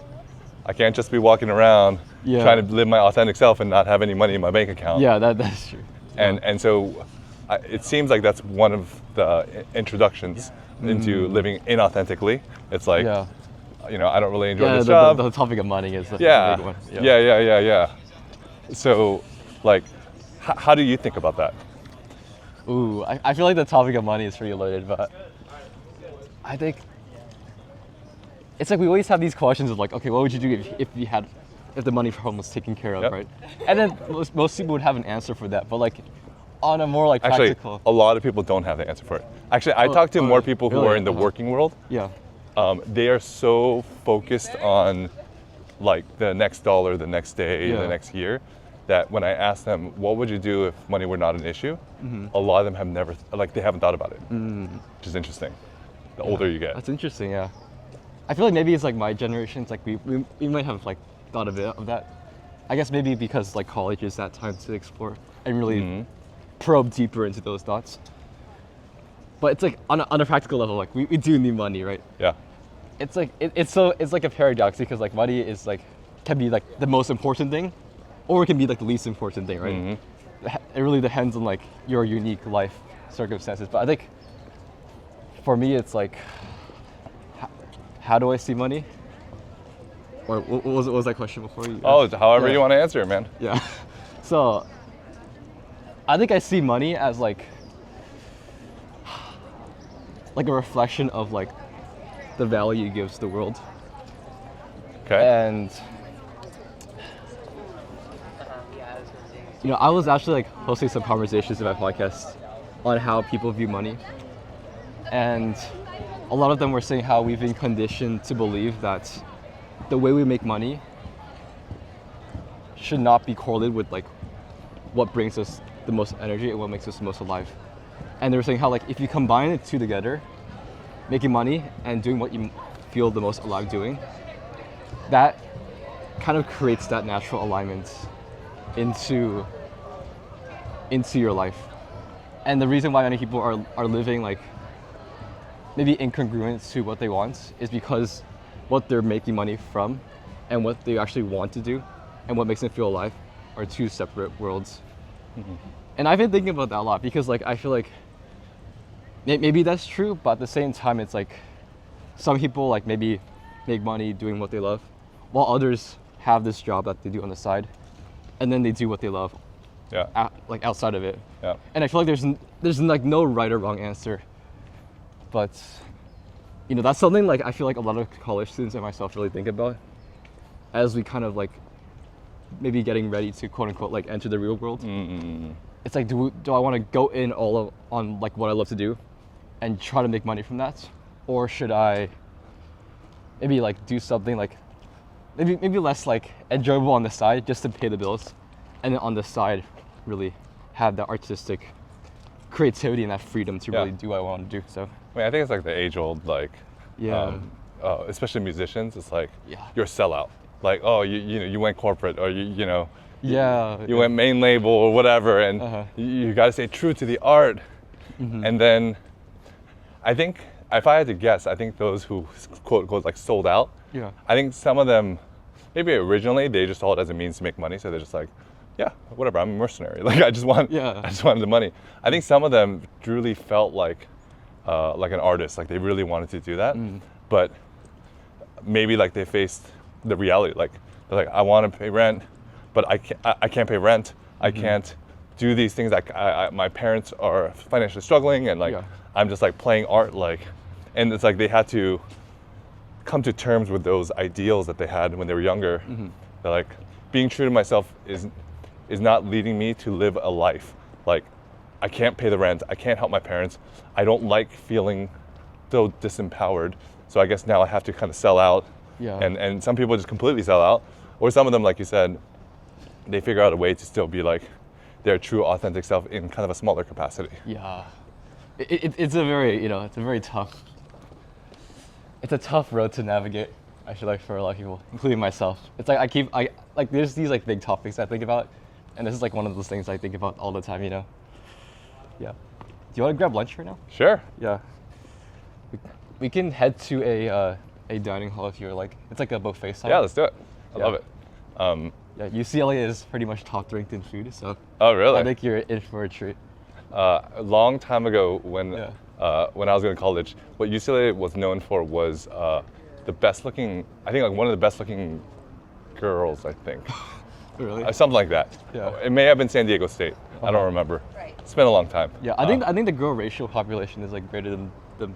I can't just be walking around trying to live my authentic self and not have any money in my bank account. Yeah, that's true. And so it seems like that's one of the introductions into living inauthentically. It's like, I don't really enjoy this job. The topic of money is the yeah. big one. Yeah. So, like, how do you think about that? Ooh, I feel like the topic of money is pretty loaded, but I think it's like we always have these questions of like, okay, what would you do if the money problem was taken care of, right? And then most people would have an answer for that, but like on a more like practical. Actually, a lot of people don't have the answer for it. Actually, I talk to more people who are in the working world. Yeah. They are so focused on like the next dollar, the next day, the next year, that when I ask them, what would you do if money were not an issue? A lot of them have never, they haven't thought about it, which is interesting. The older you get. That's interesting, yeah. I feel like maybe it's like my generation, it's like we might have like thought of that. I guess maybe because like college is that time to explore and really probe deeper into those thoughts. But it's like on a practical level, like we do need money, right? Yeah. It's like it's like a paradox because like money is like can be like the most important thing, or it can be like the least important thing, right? It really depends on like your unique life circumstances. But I think for me, it's like, how do I see money? Or what was that question before you? Oh, however you want to answer it, man. Yeah. So I think I see money as like a reflection of like the value it gives the world. Okay. And I was actually like hosting some conversations in my podcast on how people view money. And a lot of them were saying how we've been conditioned to believe that the way we make money should not be correlated with like what brings us the most energy and what makes us the most alive. And they were saying how like if you combine the two together, making money and doing what you feel the most alive doing, that kind of creates that natural alignment into your life. And the reason why many people are living like maybe incongruent to what they want is because what they're making money from and what they actually want to do and what makes them feel alive are two separate worlds. And I've been thinking about that a lot because like I feel like maybe that's true, but at the same time it's like some people like maybe make money doing what they love while others have this job that they do on the side and then they do what they love like outside of it. And I feel like there's like no right or wrong answer, but that's something like I feel like a lot of college students and myself really think about as we kind of like maybe getting ready to quote unquote like enter the real world. It's like do I want to go in on like what I love to do and try to make money from that, or should I maybe like do something like maybe less like enjoyable on the side just to pay the bills, and then on the side really have that artistic creativity and that freedom to really do what I want to do. So I mean, I think it's like the age-old like especially musicians, it's like you're a sellout. Like, oh, you went corporate, or you went main label or whatever, and you got to stay true to the art. And then I think if I had to guess, I think those who quote unquote like sold out, I think some of them maybe originally they just saw it as a means to make money, so they're just like, yeah, whatever, I'm a mercenary. Like I just wanted the money. I think some of them truly felt like an artist, like they really wanted to do that, but maybe like they faced the reality, like they're like, I want to pay rent, but I can't pay rent. I can't do these things. Like my parents are financially struggling, and like I'm just like playing art like and it's like they had to come to terms with those ideals that they had when they were younger. They're like, being true to myself is not leading me to live a life. Like, I can't pay the rent, I can't help my parents, I don't like feeling so disempowered, so I guess now I have to kind of sell out. And some people just completely sell out, or some of them, like you said, they figure out a way to still be like their true authentic self in kind of a smaller capacity. It's a very, it's a tough road to navigate, I feel like, for a lot of people, including myself. It's like there's these like big topics I think about, and this is like one of those things I think about all the time, Yeah. Do you want to grab lunch right now? Sure. Yeah. We can head to a dining hall if you're like, it's like a buffet style. Yeah, let's do it. I love it. UCLA is pretty much top ranked in food, so. Oh, really? I think you're in for a treat. A long time ago when I was going to college, what UCLA was known for was the best looking, I think like one of the best looking girls, I think. Really? Something like that. It may have been San Diego State. I don't remember. It's been a long time. I think the girl racial population is like greater than the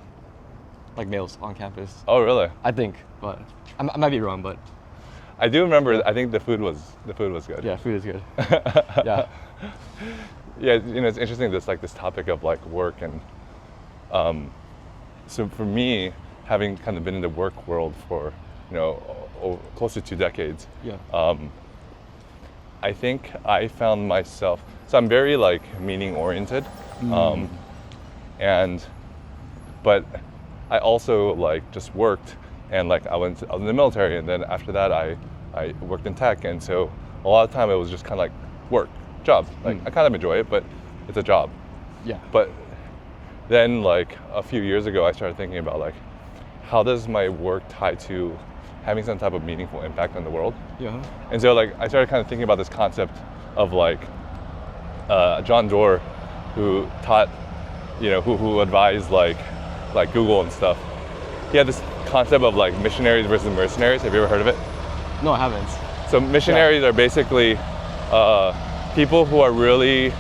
like males on campus. Oh, really? I think, but I might be wrong, but I do remember. I think the food was good. Yeah, food is good. Yeah, it's interesting. This topic of like work and so for me, having kind of been in the work world for close to 2 decades. I think I found myself. So I'm very like meaning oriented, but I also like just worked, and like I was in the military, and then after that I worked in tech, and so a lot of time it was just kind of like work, job. Like I kind of enjoy it, but it's a job. But then like a few years ago, I started thinking about like, how does my work tie to having some type of meaningful impact on the world? And so like I started kind of thinking about this concept of like John Doerr, who taught, who advised like Google and stuff. He had this concept of like missionaries versus mercenaries. Have you ever heard of it? No, I haven't. So missionaries are basically people who are really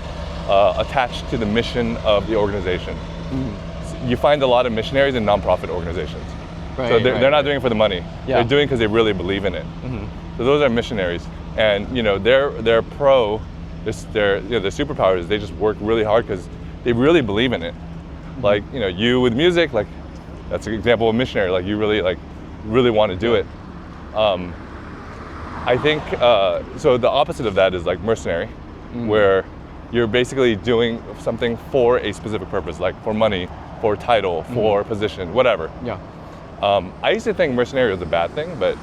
attached to the mission of the organization. So you find a lot of missionaries in nonprofit organizations. So they're not doing it for the money. They're doing it because they really believe in it. So those are missionaries, and they're pro. Their superpower is they just work really hard because they really believe in it. Like you with music, like that's an example of a missionary. Like you really want to do it. I think so. The opposite of that is like mercenary, where you're basically doing something for a specific purpose, like for money, for title, for position, whatever. I used to think mercenary was a bad thing, but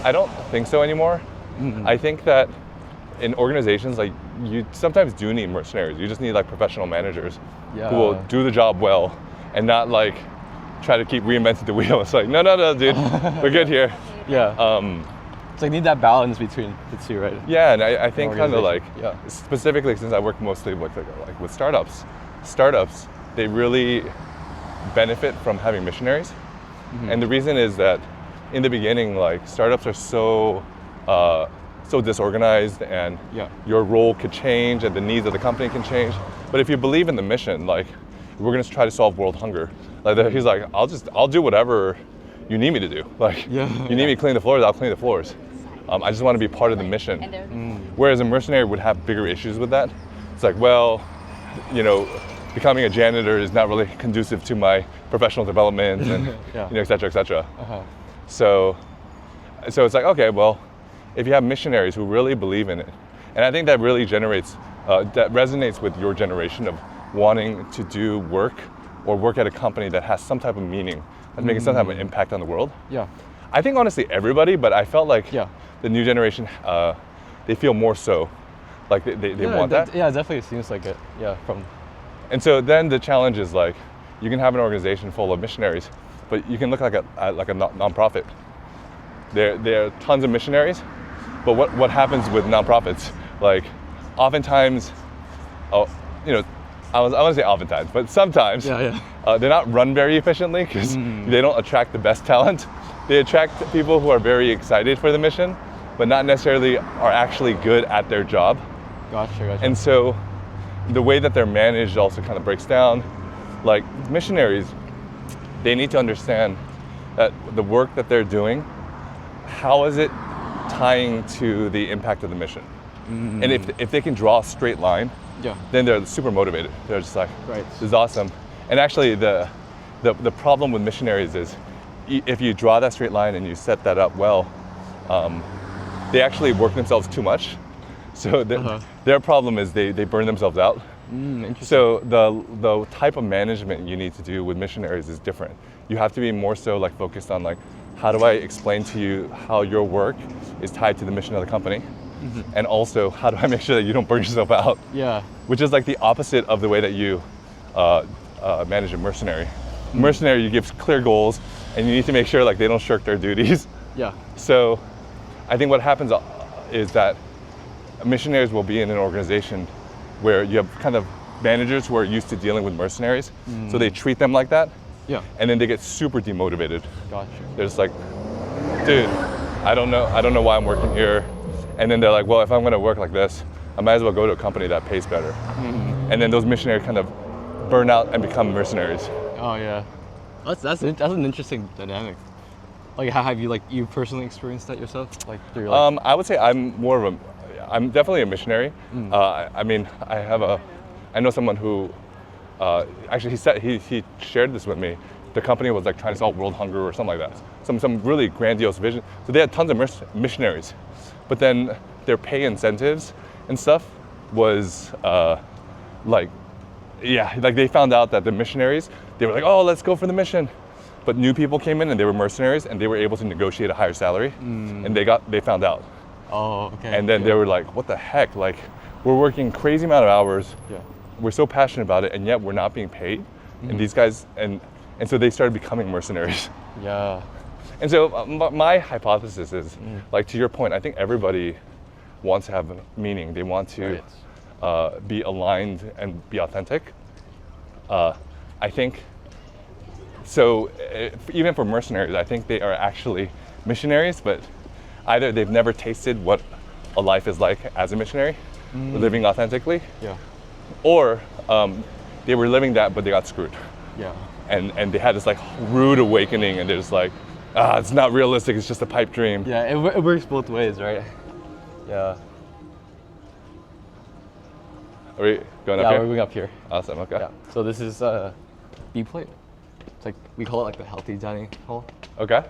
I don't think so anymore. I think that in organizations, like you sometimes do need mercenaries. You just need like professional managers who will do the job well and not like try to keep reinventing the wheel. It's like, no, dude, we're good here. It's like need that balance between the two, right? Yeah, and I think kind of like, specifically since I work mostly with startups, they really benefit from having missionaries. And the reason is that in the beginning, like startups are so disorganized, and your role could change and the needs of the company can change. But if you believe in the mission, like we're gonna try to solve world hunger, like he's like, I'll do whatever you need me to do. Like you need me to clean the floors, I'll clean the floors. I just want to be part of the mission. Whereas a mercenary would have bigger issues with that. It's like, well, becoming a janitor is not really conducive to my professional development, and et cetera, et cetera. So it's like, okay, well, if you have missionaries who really believe in it, and I think that really that resonates with your generation of wanting to do work or work at a company that has some type of meaning, that's making some type of impact on the world. I think honestly everybody, but I felt like the new generation, they feel more so, like they want that. Yeah, it definitely seems like it. And so then the challenge is like, you can have an organization full of missionaries, but you can look like a nonprofit. There are tons of missionaries, but what happens with nonprofits? Like, oftentimes, I want to say oftentimes, but sometimes they're not run very efficiently because they don't attract the best talent. They attract people who are very excited for the mission, but not necessarily are actually good at their job. Gotcha. And so the way that they're managed also kind of breaks down. Like missionaries, they need to understand that the work that they're doing, how is it tying to the impact of the mission? And if they can draw a straight line, then they're super motivated. They're just like, this is awesome. And actually the problem with missionaries is if you draw that straight line and you set that up well, they actually work themselves too much. So their problem is they burn themselves out. So the type of management you need to do with missionaries is different. You have to be more so like focused on like, how do I explain to you how your work is tied to the mission of the company? And also, how do I make sure that you don't burn yourself out? Yeah. Which is like the opposite of the way that you manage a mercenary. Mercenary, you give clear goals, and you need to make sure like they don't shirk their duties. Yeah. So, I think what happens is that missionaries will be in an organization where you have kind of managers who are used to dealing with mercenaries, so they treat them like that. Yeah. And then they get super demotivated. Gotcha. They're just like, dude, I don't know why I'm working here. And then they're like, well, if I'm gonna work like this, I might as well go to a company that pays better. And then those missionaries kind of burn out and become mercenaries. Oh yeah, that's an interesting dynamic. Like, how have you personally experienced that yourself? Like through your I would say I'm definitely a missionary. I mean, I know someone who actually he shared this with me. The company was like trying to solve world hunger or something like that. Some really grandiose vision. So they had tons of missionaries, but then their pay incentives and stuff was like they found out that the missionaries, they were like, oh, let's go for the mission. But new people came in and they were mercenaries and they were able to negotiate a higher salary, and they found out. Oh, okay. And then they were like, what the heck? Like, we're working crazy amount of hours. Yeah. We're so passionate about it, and yet we're not being paid. And these guys, and so they started becoming mercenaries. Yeah. And so my hypothesis is, like, to your point, I think everybody wants to have meaning. They want to be aligned and be authentic. I think, so even for mercenaries, I think they are actually missionaries, but either they've never tasted what a life is like as a missionary, living authentically, or they were living that, but they got screwed. Yeah. And they had this like rude awakening, and they're just like, it's not realistic, it's just a pipe dream. Yeah, it works both ways, right? Yeah. Are we going up here? Yeah, we're going up here. Awesome, okay. Yeah. So this is B plate. It's like, we call it like the healthy dining hall. Okay.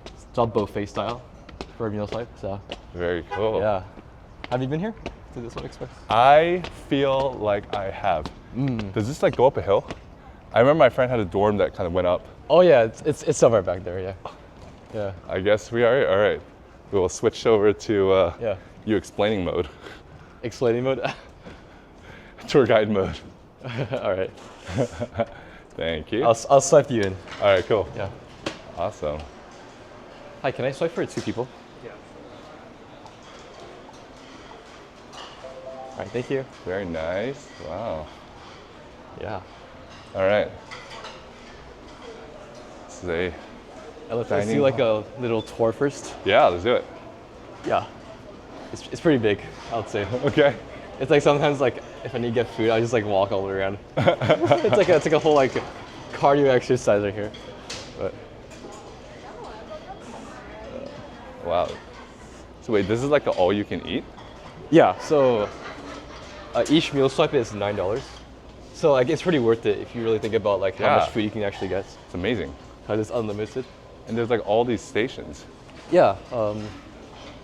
It's all buffet style for a meal site, so. Very cool. Yeah. Have you been here to this one express? I feel like I have. Does this like go up a hill? I remember my friend had a dorm that kind of went up. Oh yeah, it's somewhere back there, yeah. Yeah. I guess we are, all right. We will switch over to you explaining mode. Explaining mode? Tour guide mode. All right. Thank you. I'll swipe you in. All right, cool. Yeah. Awesome. Hi, can I swipe for 2 people? Yeah. All right, thank you. Very nice. Wow. Yeah. All right. This is a let's do like a little tour first. Yeah, let's do it. Yeah. It's pretty big, I would say. Okay. It's like sometimes like if I need to get food, I just like walk all the way around. it's like a whole like cardio exercise right here. But wow. So wait, this is like an all you can eat? Yeah. So each meal swipe is $9. So like it's pretty worth it if you really think about like how much food you can actually get. It's amazing. How it's unlimited. And there's like all these stations. Yeah.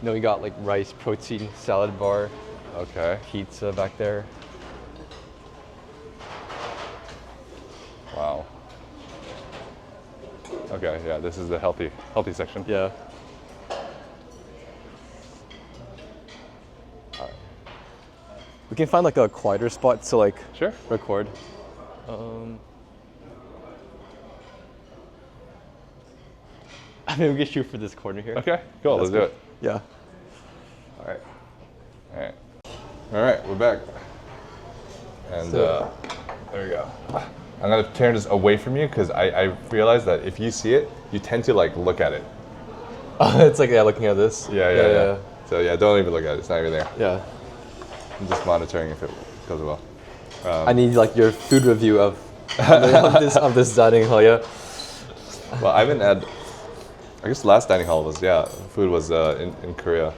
We got like rice, protein, salad bar. Okay. Pizza back there. Wow. Okay, yeah, this is the healthy section. Yeah. All right. We can find like a quieter spot to like record. I mean, we can shoot for this corner here. Okay, cool. Let's do it. Yeah. All right. All right. All right, we're back. And there we go. I'm gonna turn this away from you because I realize that if you see it, you tend to like look at it. It's like, looking at this? Yeah. So yeah, don't even look at it, it's not even there. Yeah. I'm just monitoring if it goes well. I need like your food review of this dining hall, yeah? Well, I haven't had. I guess the last dining hall was food was in Korea.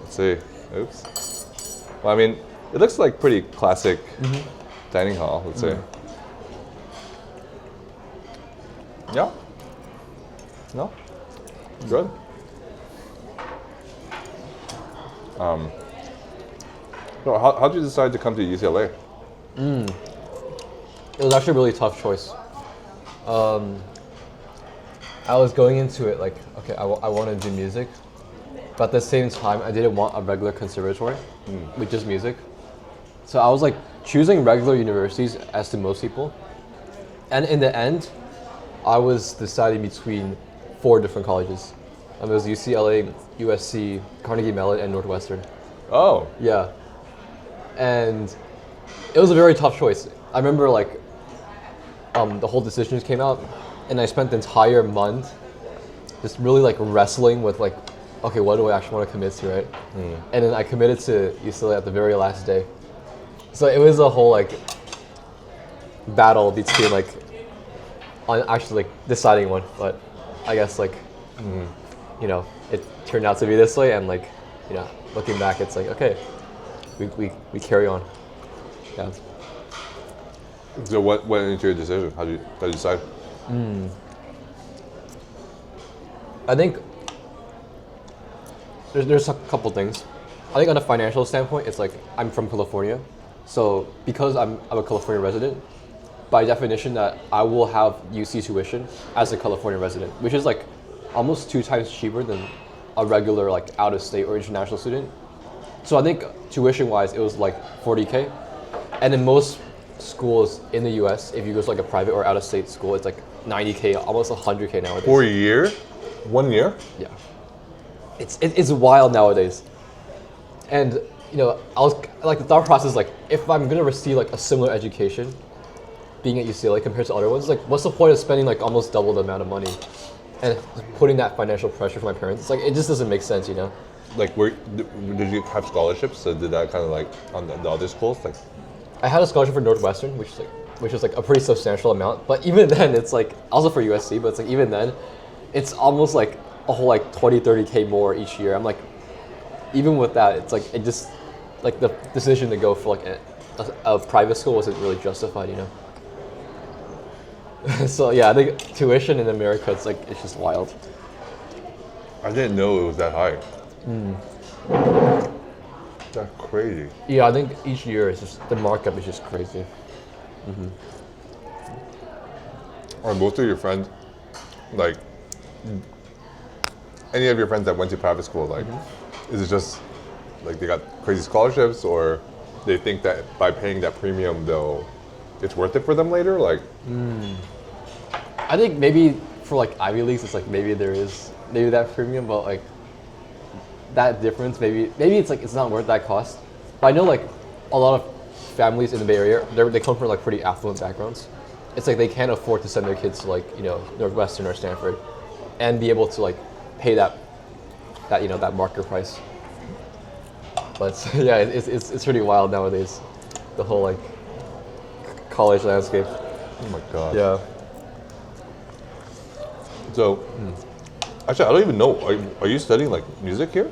Let's see. Oops. Well, I mean, it looks like pretty classic dining hall. Let's say. Yeah. No. Good. So how did you decide to come to UCLA? It was actually a really tough choice. I was going into it like, okay, I want to do music, but at the same time, I didn't want a regular conservatory with just music. So I was like choosing regular universities as to most people. And in the end, I was deciding between 4 different colleges. It was UCLA, USC, Carnegie Mellon, and Northwestern. Oh. Yeah. And it was a very tough choice. I remember like the whole decisions came out, and I spent the entire month just really like wrestling with like, okay, what do I actually want to commit to, right? And then I committed to UCLA at the very last day. So it was a whole like battle between like on actually like deciding one, but I guess like you know, it turned out to be this way, and like, you know, looking back, it's like, okay, we carry on. Yeah. So what went into your decision? How did you decide? I think there's a couple things. I think on a financial standpoint, it's like I'm from California, so because I'm a California resident, by definition that I will have UC tuition as a California resident, which is like almost 2 times cheaper than a regular like out of state or international student. So I think tuition wise, it was like $40K, and in most schools in the US, if you go to like a private or out of state school, it's like $90K, almost $100K nowadays. For a year? 1 year? Yeah. It's wild nowadays. And you know, I was like, the thought process, like, if I'm gonna receive like a similar education being at UCLA compared to other ones, like, what's the point of spending like almost double the amount of money and putting that financial pressure for my parents? It's like, it just doesn't make sense, you know? Like, did you have scholarships? So did that kind of like on the other schools? Like, I had a scholarship for Northwestern, which was like a pretty substantial amount. But even then, it's like, also for USC, but it's like, even then, it's almost like a whole like 20, 30K more each year. I'm like, even with that, it's like, it just, like the decision to go for like a private school wasn't really justified, you know? So yeah, I think tuition in America, it's just wild. I didn't know it was that high. That's crazy. Yeah, I think each year it's just, the markup is just crazy. Are most of your friends, like, any of your friends that went to private school, like, is it just, like, they got crazy scholarships, or they think that by paying that premium, though, it's worth it for them later? Like, I think maybe for like Ivy Leagues, it's like maybe there is maybe that premium, but like that difference, maybe it's like it's not worth that cost. But I know like a lot of families in the Bay Area, they come from like pretty affluent backgrounds. It's like they can't afford to send their kids to like, you know, Northwestern or Stanford, and be able to like pay that you know, that market price. But yeah, it's pretty wild nowadays, the whole like college landscape. oh my god. Yeah. So, actually, I don't even know. Are you studying like music here?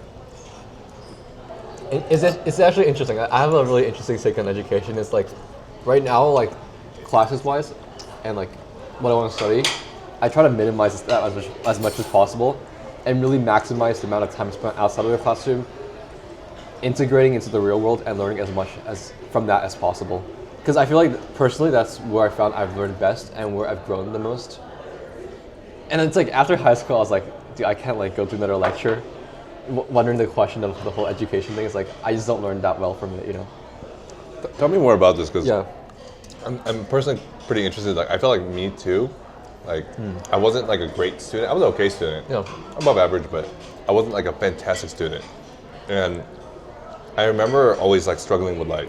It's actually interesting. I have a really interesting take on education. It's like, right now, like classes wise, and like what I want to study, I try to minimize that as much as possible, and really maximize the amount of time spent outside of the classroom, integrating into the real world and learning as much as from that as possible. Because I feel like personally, that's where I found I've learned best and where I've grown the most. And it's like after high school, I was like, dude, I can't like go through another lecture wondering the question of the whole education thing. It's like, I just don't learn that well from it, you know? Tell me more about this, because Yeah. I'm personally pretty interested. Like, I feel like me too. Like, I wasn't like a great student. I was an okay student. Yeah. Above average, but I wasn't like a fantastic student. And I remember always like struggling with like,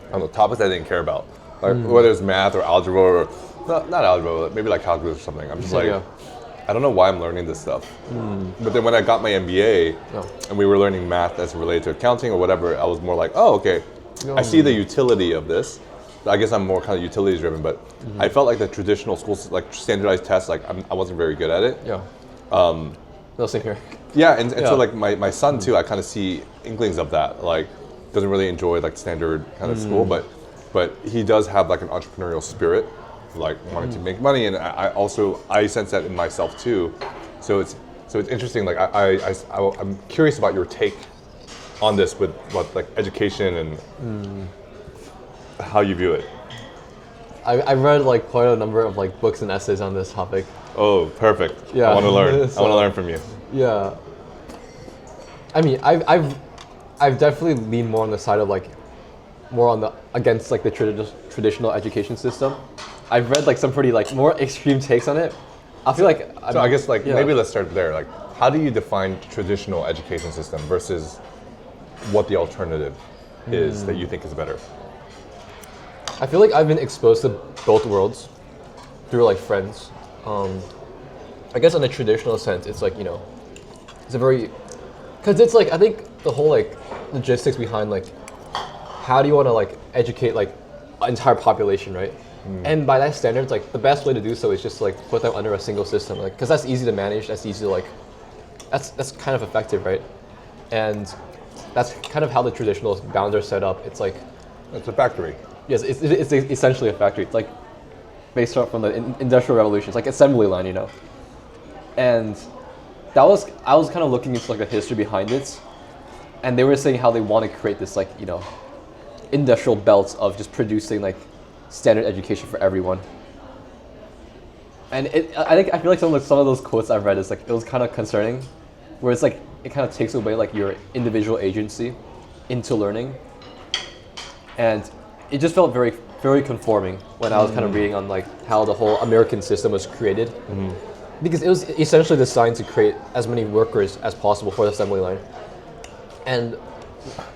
I don't know, topics I didn't care about. Like, whether it's math or algebra or, not algebra, but maybe like calculus or something. I'm just like, Yeah. I don't know why I'm learning this stuff. But then when I got my MBA and we were learning math as related to accounting or whatever, I was more like, oh, okay. I see the utility of this. I guess I'm more kind of utilities driven, but I felt like the traditional schools, like standardized tests, like I wasn't very good at it. Yeah. No, same here. Yeah, and Yeah. so like my son too, I kind of see inklings of that. Like, doesn't really enjoy like standard kind of school, but he does have like an entrepreneurial spirit, like wanting to make money, and I sense that in myself too. So it's interesting. Like I'm curious about your take on this with what like education and how you view it. I read like quite a number of like books and essays on this topic. Oh, perfect. Yeah. I want to learn. I want So- to learn from you. Yeah. I mean, I've definitely leaned more on the side of like, more on the against like the traditional education system. I've read like some pretty like more extreme takes on it. I feel like So I guess like yeah. maybe let's start there. Like, how do you define traditional education system versus what the alternative is that you think is better? I feel like I've been exposed to both worlds through like friends. I guess in a traditional sense, it's like, you know, it's a very, because it's like, I think the whole like logistics behind like, how do you want to like educate like an entire population, right? And by that standards, like the best way to do so is just to, like put them under a single system, like because that's easy to manage, that's easy to like, that's kind of effective, right? And that's kind of how the traditional bounds are set up. It's like, It's a factory. yes, it's essentially a factory. It's like based off from the Industrial Revolution. It's like assembly line, you know. And I was kind of looking into like the history behind it, and they were saying how they want to create this like, you know, industrial belts of just producing like standard education for everyone. And I feel like some of those quotes I've read is like, it was kind of concerning, where it's like it kind of takes away like your individual agency into learning, and it just felt very very conforming when I was kind of reading on like how the whole American system was created, because it was essentially designed to create as many workers as possible for the assembly line. And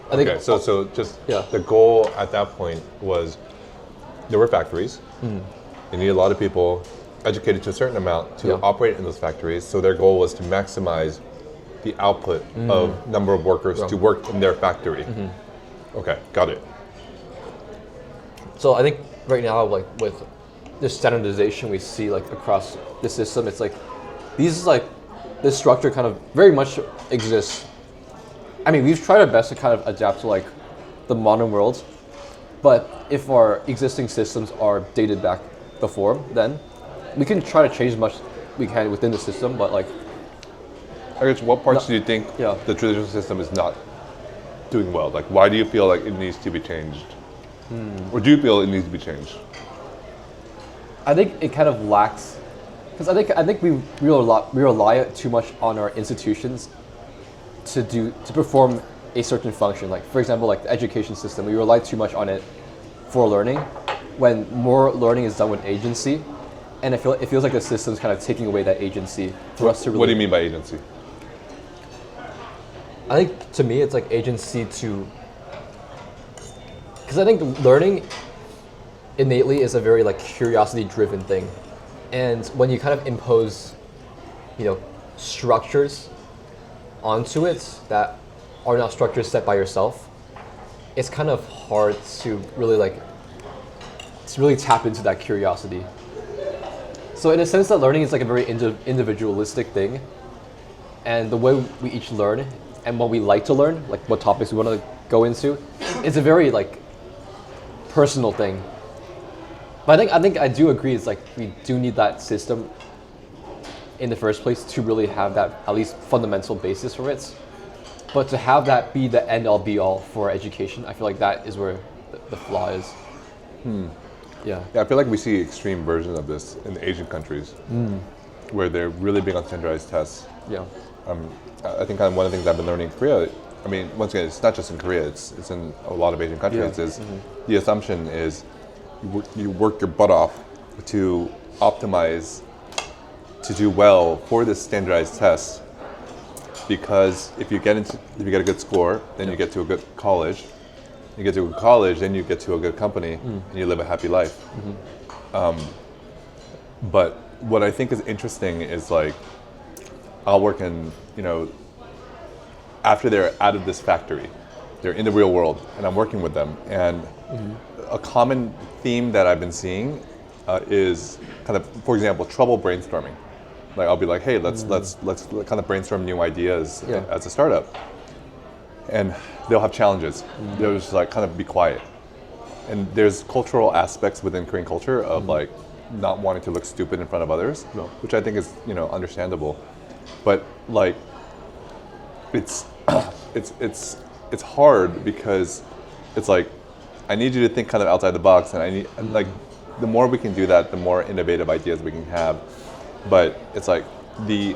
I think Okay, so just Yeah. the goal at that point was there were factories. They needed a lot of people educated to a certain amount to Yeah. operate in those factories. So their goal was to maximize the output of number of workers to work in their factory. Okay, got it. So I think right now, like with the standardization we see like across the system, it's like this structure kind of very much exists. I mean, we've tried our best to kind of adapt to like the modern world, but if our existing systems are dated back before, then we can try to change as much we can within the system. But like, I guess what parts do you think Yeah. the traditional system is not doing well? Like, why do you feel like it needs to be changed? Or do you feel it needs to be changed? I think it kind of lacks, because I think we rely too much on our institutions to perform a certain function. Like for example, like the education system, we rely too much on it for learning, when more learning is done with agency, and it feels like the system's kind of taking away that agency for us to really. What do you mean by agency? I think to me it's like agency to, because I think learning innately is a very like curiosity driven thing, and when you kind of impose, you know, structures onto it that are not structures set by yourself, it's kind of hard to really tap into that curiosity. So in a sense that learning is like a very individualistic thing, and the way we each learn and what we like to learn, like what topics we want to go into, it's a very like personal thing. But I do agree, it's like we do need that system in the first place to really have that at least fundamental basis for it. But to have that be the end all be all for education, I feel like that is where the flaw is. Yeah. Yeah, I feel like we see extreme versions of this in the Asian countries, where they're really big on standardized tests. Yeah. I think kind of one of the things I've been learning in Korea, I mean, once again, it's not just in Korea, it's in a lot of Asian countries, Yeah. is the assumption is you work your butt off to optimize, to do well for this standardized test, because if you get a good score, then you get to a good college. You get to a good college, then you get to a good company, and you live a happy life. But what I think is interesting is like, I'll work in, you know, after they're out of this factory, they're in the real world, and I'm working with them. And a common theme that I've been seeing is kind of, for example, trouble brainstorming. Like I'll be like, hey, let's kind of brainstorm new ideas as a startup, and they'll have challenges. They'll just like kind of be quiet. And there's cultural aspects within Korean culture of like not wanting to look stupid in front of others, which I think is understandable. But like it's hard because it's like I need you to think kind of outside the box, and I need like the more we can do that, the more innovative ideas we can have. But it's like the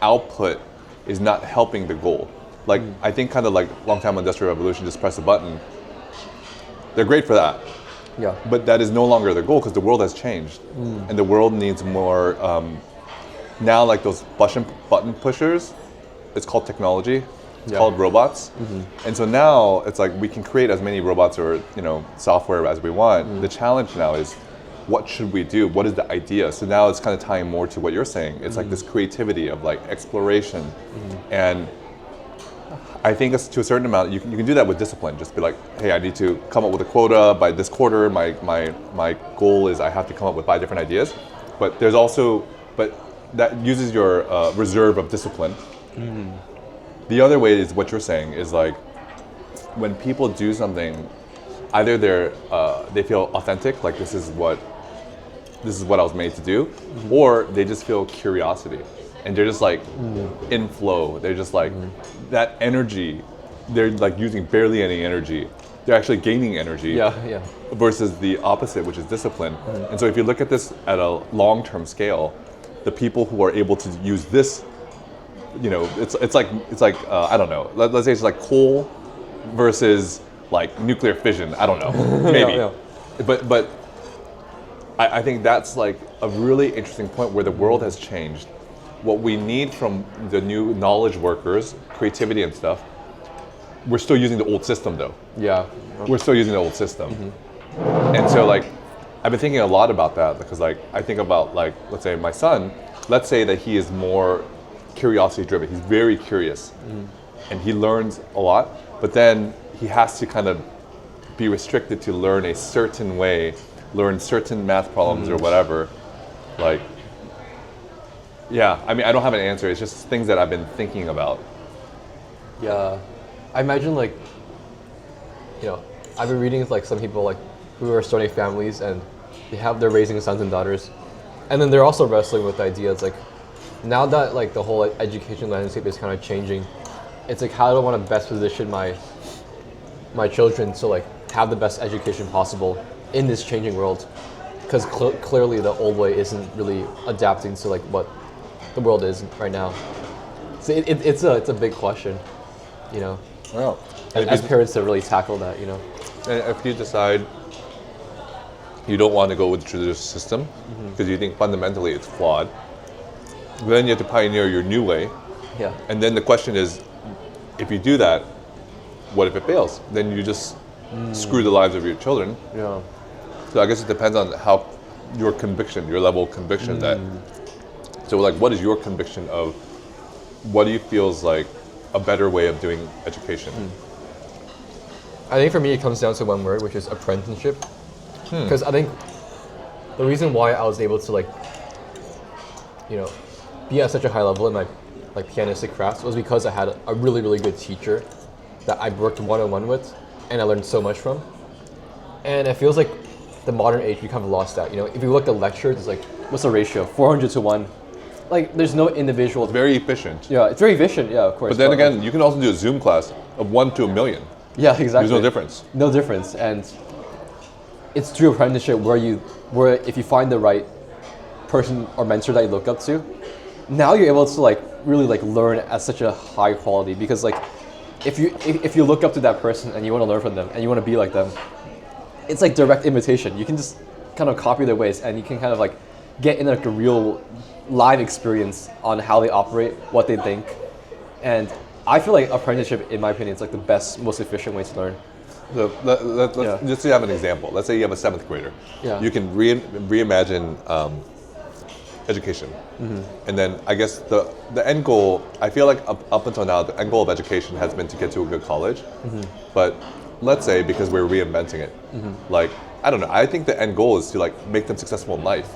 output is not helping the goal. Like I think kind of like long time industrial revolution, just press a button. They're great for that. Yeah. But that is no longer the goal because the world has changed, and the world needs more. Now, like those button pushers, it's called technology. It's called robots. And so now it's like we can create as many robots or software as we want. The challenge now is, what should we do? What is the idea? So now it's kind of tying more to what you're saying. It's like this creativity of like exploration, and I think it's to a certain amount you can do that with discipline. Just be like, hey, I need to come up with a quota by this quarter. My goal is I have to come up with 5 different ideas. But there's also that uses your reserve of discipline. The other way is what you're saying is like when people do something, either they feel authentic, like this is what I was made to do, or they just feel curiosity, and they're just like in flow. They're just like that energy. They're like using barely any energy. They're actually gaining energy. Versus the opposite, which is discipline. And so if you look at this at a long-term scale, the people who are able to use this, it's like I don't know. Let's say it's like coal versus like nuclear fission. I don't know. Maybe. But I think that's like a really interesting point where the world has changed. What we need from the new knowledge workers, creativity and stuff, we're still using the old system though. We're still using the old system. And so like, I've been thinking a lot about that because like, I think about like, let's say my son, let's say that he is more curiosity driven. He's very curious and he learns a lot, but then he has to kind of be restricted to learn a certain way, learn certain math problems or whatever. Like, I mean, I don't have an answer. It's just things that I've been thinking about. I imagine like, I've been reading like some people like who are starting families and they're raising sons and daughters, and then they're also wrestling with ideas like, now that like the whole education landscape is kind of changing, it's like how do I want to best position my children to like have the best education possible in this changing world, because clearly the old way isn't really adapting to like what the world is right now. So it's a big question, Well, as parents to really tackle that, And if you decide you don't want to go with the traditional system because you think fundamentally it's flawed, then you have to pioneer your new way. And then the question is, if you do that, what if it fails? Then you just screw the lives of your children. So I guess it depends on how your level of conviction that. So like, what is your conviction of what do you feel is like a better way of doing education? I think for me it comes down to one word, which is apprenticeship. Because I think the reason why I was able to like, be at such a high level in my like pianistic crafts was because I had a really, really good teacher that I worked one-on-one with and I learned so much from. And it feels like the modern age we kind of lost that. If you look at lectures, it's like, what's the ratio? 400 to 1. Like, there's no individual. It's very efficient. Yeah, it's very efficient. Yeah, of course. But then again, you can also do a Zoom class of 1 to 1,000,000. Yeah, exactly. There's no difference. No difference, and it's through apprenticeship where if you find the right person or mentor that you look up to, now you're able to like really like learn at such a high quality, because like if you look up to that person and you want to learn from them and you want to be like them, it's like direct imitation. You can just kind of copy their ways and you can kind of like get in like a real live experience on how they operate, what they think. And I feel like apprenticeship, in my opinion, is like the best, most efficient way to learn. So let's just have an example. Let's say you have a 7th grader. Yeah. You can reimagine education. And then I guess the end goal, I feel like up until now, the end goal of education has been to get to a good college. But let's say, because we're reinventing it, like, I don't know, I think the end goal is to like make them successful in life.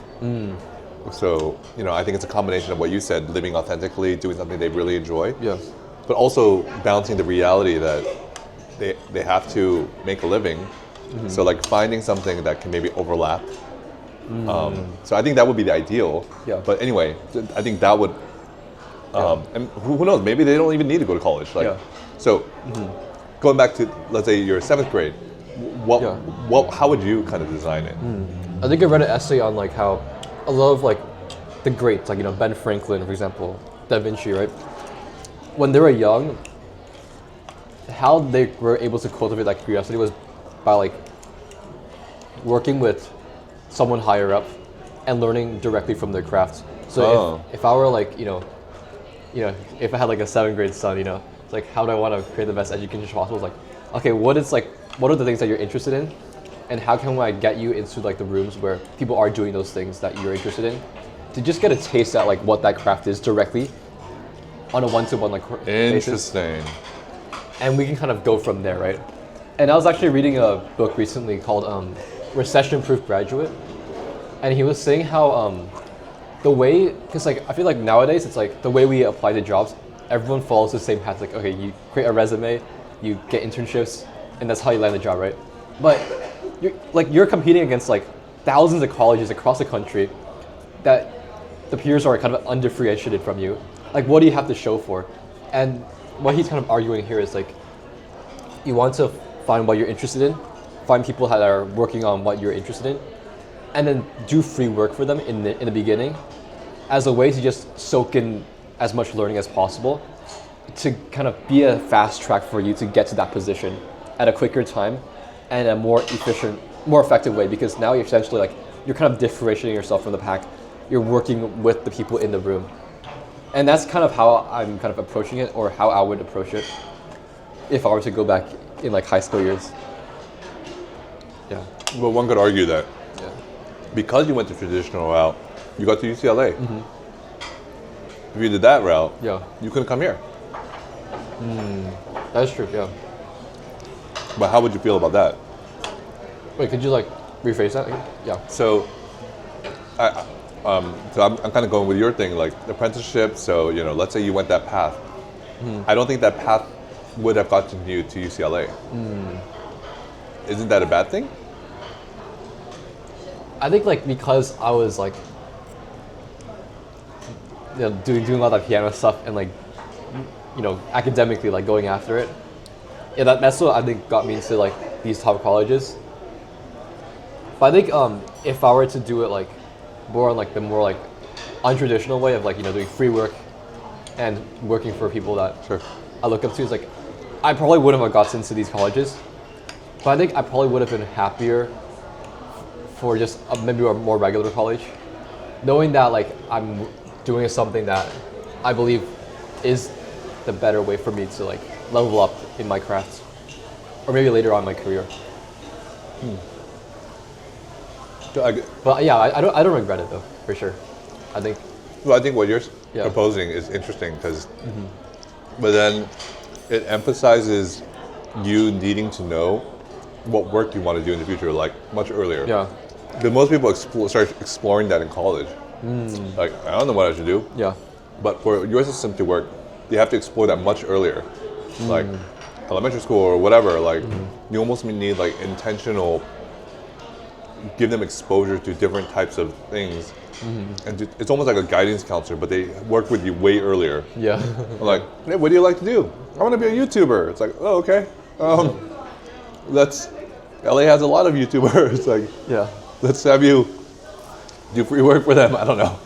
So, you know, I think it's a combination of what you said, living authentically, doing something they really enjoy. Yes. But also balancing the reality that they have to make a living. So like finding something that can maybe overlap. So I think that would be the ideal. Yeah. But anyway, I think that would, and who knows, maybe they don't even need to go to college. Like, so going back to, let's say you're 7th grade, how would you kind of design it? I think I read an essay on like how a lot of like the greats, like, you know, Ben Franklin, for example, Da Vinci, right? When they were young, how they were able to cultivate that curiosity was by like working with someone higher up and learning directly from their craft. So if I were like, you know, if I had like a 7th grade son, you know, it's like, how do I want to create the best education possible? It's like, okay, what are the things that you're interested in, and how can I get you into like the rooms where people are doing those things that you're interested in, to just get a taste at like what that craft is directly on a one-to-one like basis. Interesting. And we can kind of go from there, right? And I was actually reading a book recently called Recession-Proof Graduate, and he was saying how the way, because like I feel like nowadays it's like the way we apply to jobs, everyone follows the same path. Like, okay, you create a resume, you get internships, and that's how you land a job, right? But you're competing against like thousands of colleges across the country that the peers are kind of undifferentiated from you. Like, what do you have to show for? And what he's kind of arguing here is like, you want to find what you're interested in, find people that are working on what you're interested in, and then do free work for them in the beginning as a way to just soak in as much learning as possible, to kind of be a fast track for you to get to that position at a quicker time and a more efficient, more effective way, because now you're essentially like, you're kind of differentiating yourself from the pack. You're working with the people in the room. And that's kind of how I'm kind of approaching it, or how I would approach it if I were to go back in like high school years. Yeah. Well, one could argue that because you went the traditional route, you got to UCLA. If you did that route, you couldn't come here. That's true, yeah. But how would you feel about that? Wait, could you like rephrase that again? Yeah. So, I'm kind of going with your thing, like apprenticeship. So, you know, let's say you went that path. I don't think that path would have gotten you to UCLA. Isn't that a bad thing? I think like because I was like, you know, doing a lot of piano stuff and like, you know, academically like going after it. Yeah, that's what I think got me into like these top colleges. But I think if I were to do it like more on like the more like untraditional way of like, you know, doing free work and working for people that I look up to, is like, I probably wouldn't have gotten into these colleges. But I think I probably would have been happier for just maybe a more regular college, knowing that like I'm doing something that I believe is the better way for me to like level up in my craft, or maybe later on in my career. But yeah, I don't regret it though, for sure. I think. Well, I think what you're proposing is interesting because, but then it emphasizes you needing to know what work you want to do in the future, like much earlier. Yeah. Because most people start exploring that in college. Like, I don't know what I should do. Yeah. But for your system to work, you have to explore that much earlier. Like elementary school or whatever, like you almost need like intentional, give them exposure to different types of things. And it's almost like a guidance counselor, but they work with you way earlier. Yeah. I'm like, hey, what do you like to do? I want to be a YouTuber. It's like, oh, okay. LA has a lot of YouTubers. Like, let's have you do free work for them. I don't know.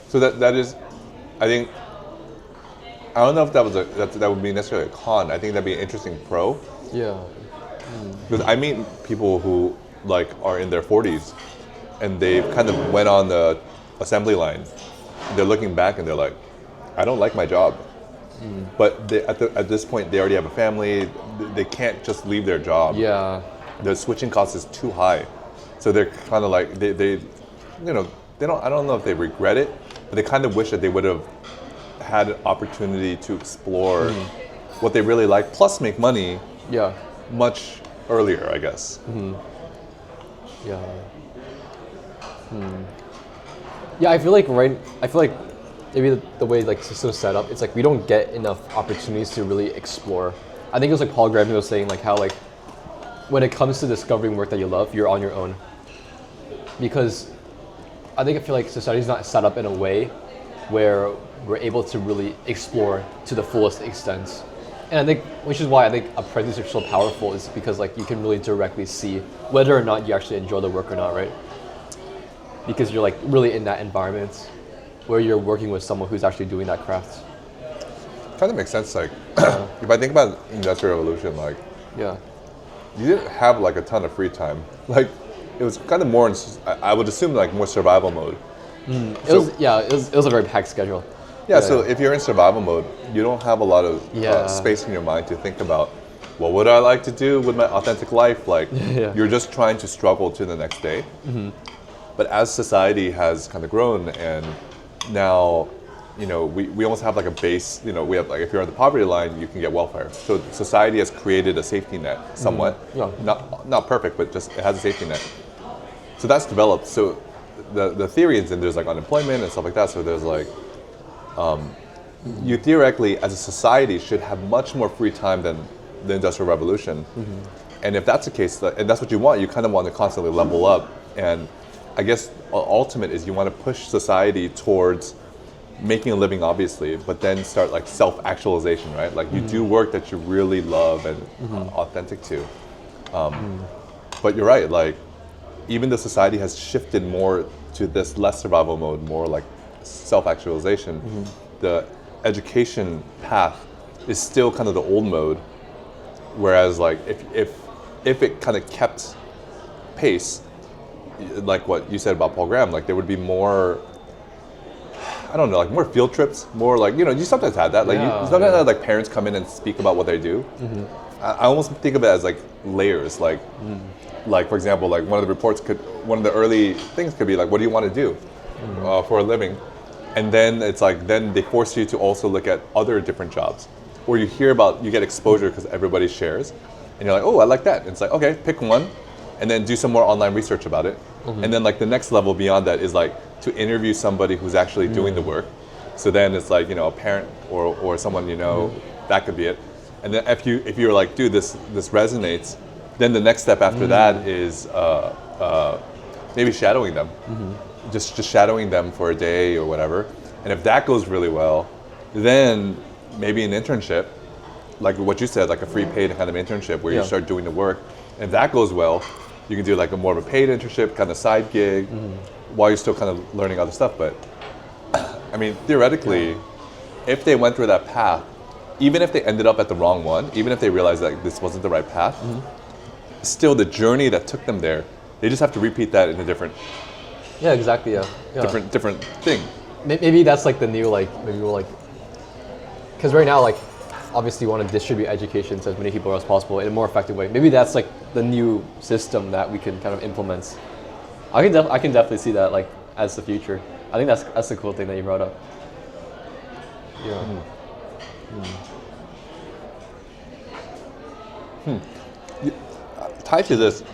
So that is, I think, I don't know if that would be necessarily a con. I think that'd be an interesting pro. Yeah. Because I meet people who like are in their 40s and they kind of went on the assembly line. They're looking back and they're like, I don't like my job. But at this point, they already have a family. They can't just leave their job. Yeah. The switching cost is too high. So they're kind of like, they you know, they don't. I don't know if they regret it, but they kind of wish that they would have had an opportunity to explore what they really like, plus make money Yeah. much earlier, I guess. Yeah. Yeah, I feel like maybe the way like system's set up, it's like we don't get enough opportunities to really explore. I think it was like Paul Graham who was saying like how like when it comes to discovering work that you love, you're on your own. Because I feel like society's not set up in a way where we're able to really explore to the fullest extent. And I think, which is why I think apprenticeship is so powerful, is because like you can really directly see whether or not you actually enjoy the work or not, right? Because you're like really in that environment where you're working with someone who's actually doing that craft. Kind of makes sense. Like, if I think about Industrial Revolution, like, Yeah. you didn't have like a ton of free time. Like, it was kind of more, I would assume, like more survival mode. It was a very packed schedule. Yeah, so if you're in survival mode, you don't have a lot of Yeah. space in your mind to think about, well, what would I like to do with my authentic life? Like, Yeah. you're just trying to struggle to the next day. But as society has kind of grown, and now, you know, we almost have like a base, you know, we have like, if you're on the poverty line, you can get welfare. So society has created a safety net somewhat. Yeah. Not perfect, but just it has a safety net. So that's developed. So the theory is, and there's like unemployment and stuff like that. So there's like, you theoretically, as a society, should have much more free time than the Industrial Revolution. And if that's the case, and that's what you want, you kind of want to constantly level up. And I guess ultimate is you want to push society towards making a living, obviously, but then start like self-actualization, right? Like you do work that you really love and authentic to. But you're right, like even the society has shifted more to this less survival mode, more like self-actualization. The education path is still kind of the old mode, whereas like if it kind of kept pace, like what you said about Paul Graham, like there would be more, I don't know, like more field trips, more like, you know, you sometimes had that, like you sometimes had like parents come in and speak about what they do. I almost think of it as like layers, like for example, like one of the early things could be like, what do you want to do for a living? And then it's like, then they force you to also look at other different jobs, or you get exposure because everybody shares, and you're like, oh, I like that. And it's like, okay, pick one, and then do some more online research about it. And then like the next level beyond that is like to interview somebody who's actually doing the work. So then it's like, you know, a parent or someone, you know, that could be it. And then if you're like, dude, this resonates, then the next step after that is maybe shadowing them. Just shadowing them for a day or whatever. And if that goes really well, then maybe an internship, like what you said, like a free paid kind of internship where you start doing the work. And if that goes well, you can do like a more of a paid internship, kind of side gig, while you're still kind of learning other stuff. But I mean, theoretically, if they went through that path, even if they ended up at the wrong one, even if they realized that this wasn't the right path, still the journey that took them there, they just have to repeat that in a different Yeah, exactly. different thing. Maybe that's like the new maybe we'll because right now like obviously you want to distribute education to as many people as possible in a more effective way. Maybe that's like the new system that we can kind of implement. I can definitely see that like as the future. I think that's the cool thing that you brought up. Yeah. Tied to this,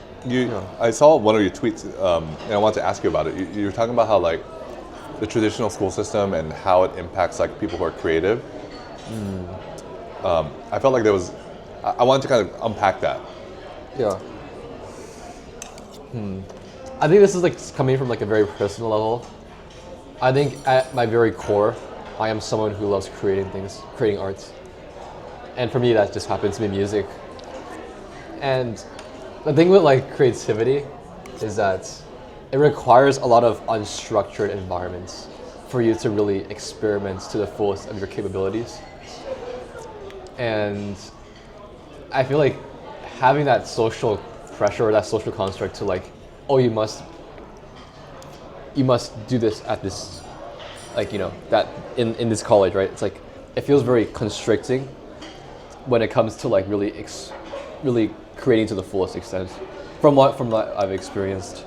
I saw one of your tweets, and I wanted to ask you about it. You were talking about how like the traditional school system and how it impacts like people who are creative. I felt like I wanted to kind of unpack that. Yeah. I think this is like coming from like a very personal level. I think at my very core, I am someone who loves creating things, creating arts. And for me, that just happens to be music. And the thing with like creativity is that it requires a lot of unstructured environments for you to really experiment to the fullest of your capabilities. And I feel like having that social pressure or that social construct to like, oh, you must do this at this, like, you know, that in this college, right? It's like, it feels very constricting when it comes to like really creating to the fullest extent from what I've experienced.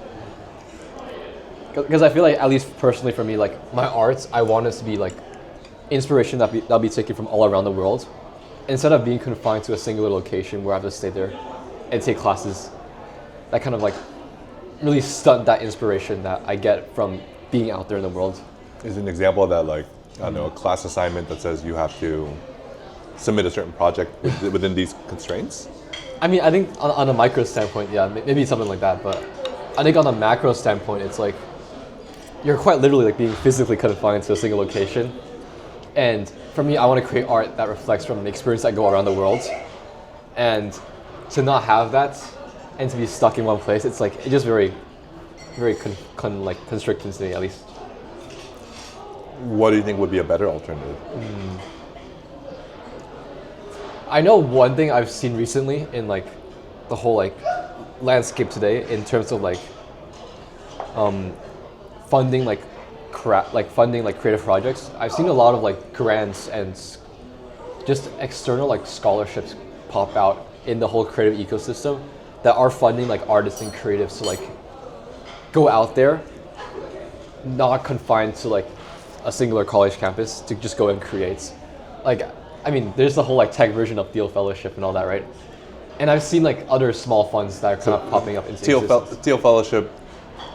because I feel like, at least personally for me, like my arts, I want it to be like inspiration that'll be taken from all around the world, instead of being confined to a singular location where I have to stay there and take classes. That kind of like really stunt that inspiration that I get from being out there in the world. Is an example of that, like, I don't know, a class assignment that says you have to submit a certain project within these constraints? I mean, I think on a micro standpoint, yeah, maybe something like that. But I think on a macro standpoint, it's like you're quite literally like being physically confined to a single location. And for me, I want to create art that reflects from the experience that go around the world. And to not have that and to be stuck in one place, it's like, it's just very, very constricting to me, at least. What do you think would be a better alternative? I know one thing I've seen recently in like the whole like landscape today in terms of like funding like funding like creative projects. I've seen a lot of like grants and just external like scholarships pop out in the whole creative ecosystem that are funding like artists and creatives to like go out there, not confined to like a singular college campus, to just go and create. Like, I mean, there's the whole like tech version of Thiel Fellowship and all that, right? And I've seen like other small funds that are kind of popping up into existence. Thiel Fellowship,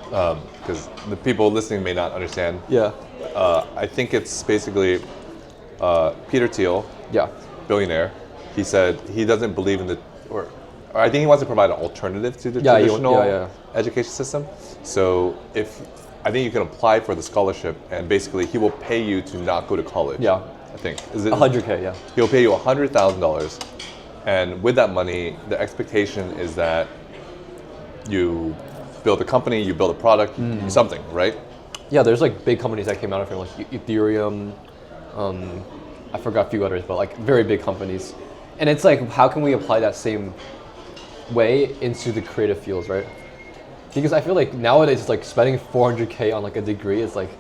because the people listening may not understand. Yeah. I think it's basically Peter Thiel, Yeah. billionaire. He said he doesn't believe in or I think he wants to provide an alternative to the traditional education system. So I think you can apply for the scholarship, and basically he will pay you to not go to college. Yeah. I think. Is it $100K, yeah. He'll pay you $100,000, and with that money, the expectation is that you build a company, you build a product, something, right? Yeah, there's like big companies that came out of it, like Ethereum, I forgot a few others, but like very big companies. And it's like, how can we apply that same way into the creative fields, right? Because I feel like nowadays it's like spending $400K on like a degree is like,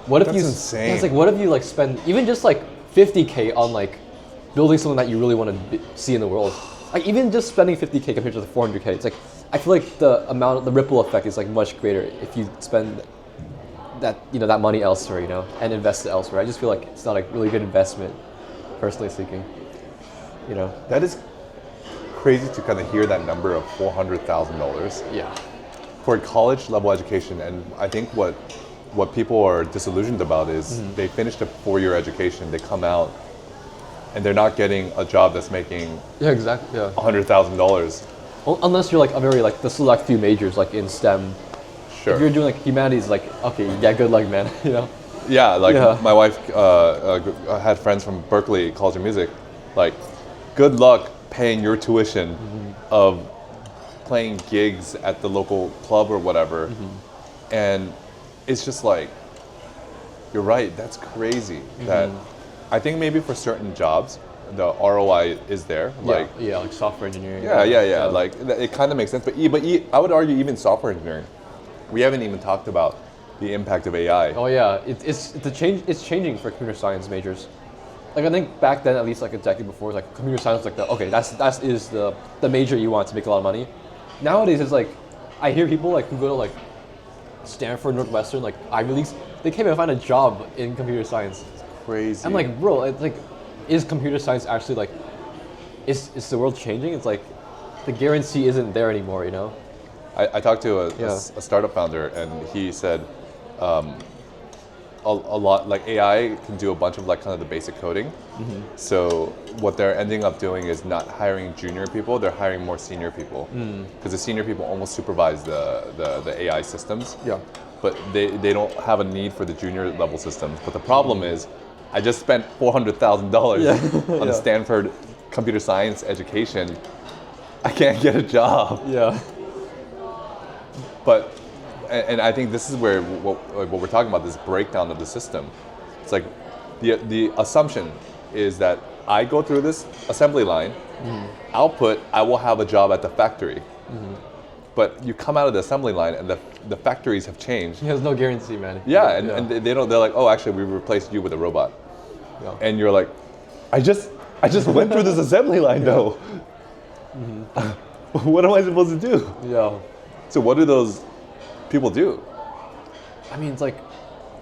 what if That's you? insane. Yeah, it's like, what if you like spend even just like $50K on like building something that you really want to see in the world? Like even just spending $50K compared to the $400K, it's like I feel like the ripple effect is like much greater if you spend that that money elsewhere, and invest it elsewhere. I just feel like it's not a really good investment, personally speaking. That is crazy to kind of hear that number of $400,000. Yeah. For a college level education, and I think what people are disillusioned about is they finished a 4-year education, they come out, and they're not getting a job that's making $100,000. Well, unless you're like a very like the select few majors like in STEM. Sure. If you're doing like humanities, like okay, yeah, good luck, man. Yeah, like my wife had friends from Berkeley College of Music. Like, good luck paying your tuition of playing gigs at the local club or whatever. And it's just like, you're right, that's crazy. That I think maybe for certain jobs, the ROI is there. Like software engineering. Yeah. Like it kind of makes sense. But I would argue even software engineering, we haven't even talked about the impact of AI. Oh yeah, it's a change. It's changing for computer science majors. Like I think back then, at least like a decade before, like computer science was like that is the major you want to make a lot of money. Nowadays it's like I hear people like who go to like Stanford, Northwestern, like Ivy Leagues, they can't even find a job in computer science. It's crazy. I'm like, bro, it's like, is computer science actually like, is the world changing? It's like, the guarantee isn't there anymore, I talked to a startup founder, and he said a lot, like AI can do a bunch of like kind of the basic coding. So what they're ending up doing is not hiring junior people, they're hiring more senior people. Because the senior people almost supervise the AI systems. Yeah. But they don't have a need for the junior level systems. But the problem is, I just spent $400,000 on a Stanford computer science education. I can't get a job. Yeah. But, and I think this is where what we're talking about, this breakdown of the system. It's like the assumption is that I go through this assembly line, output, I will have a job at the factory. But you come out of the assembly line and the factories have changed. There's no guarantee, man. Yeah, and they don't. They're like, oh, actually, we replaced you with a robot. Yeah. And you're like, I just went through this assembly line though. What am I supposed to do? Yeah. So what do those people do? I mean, it's like,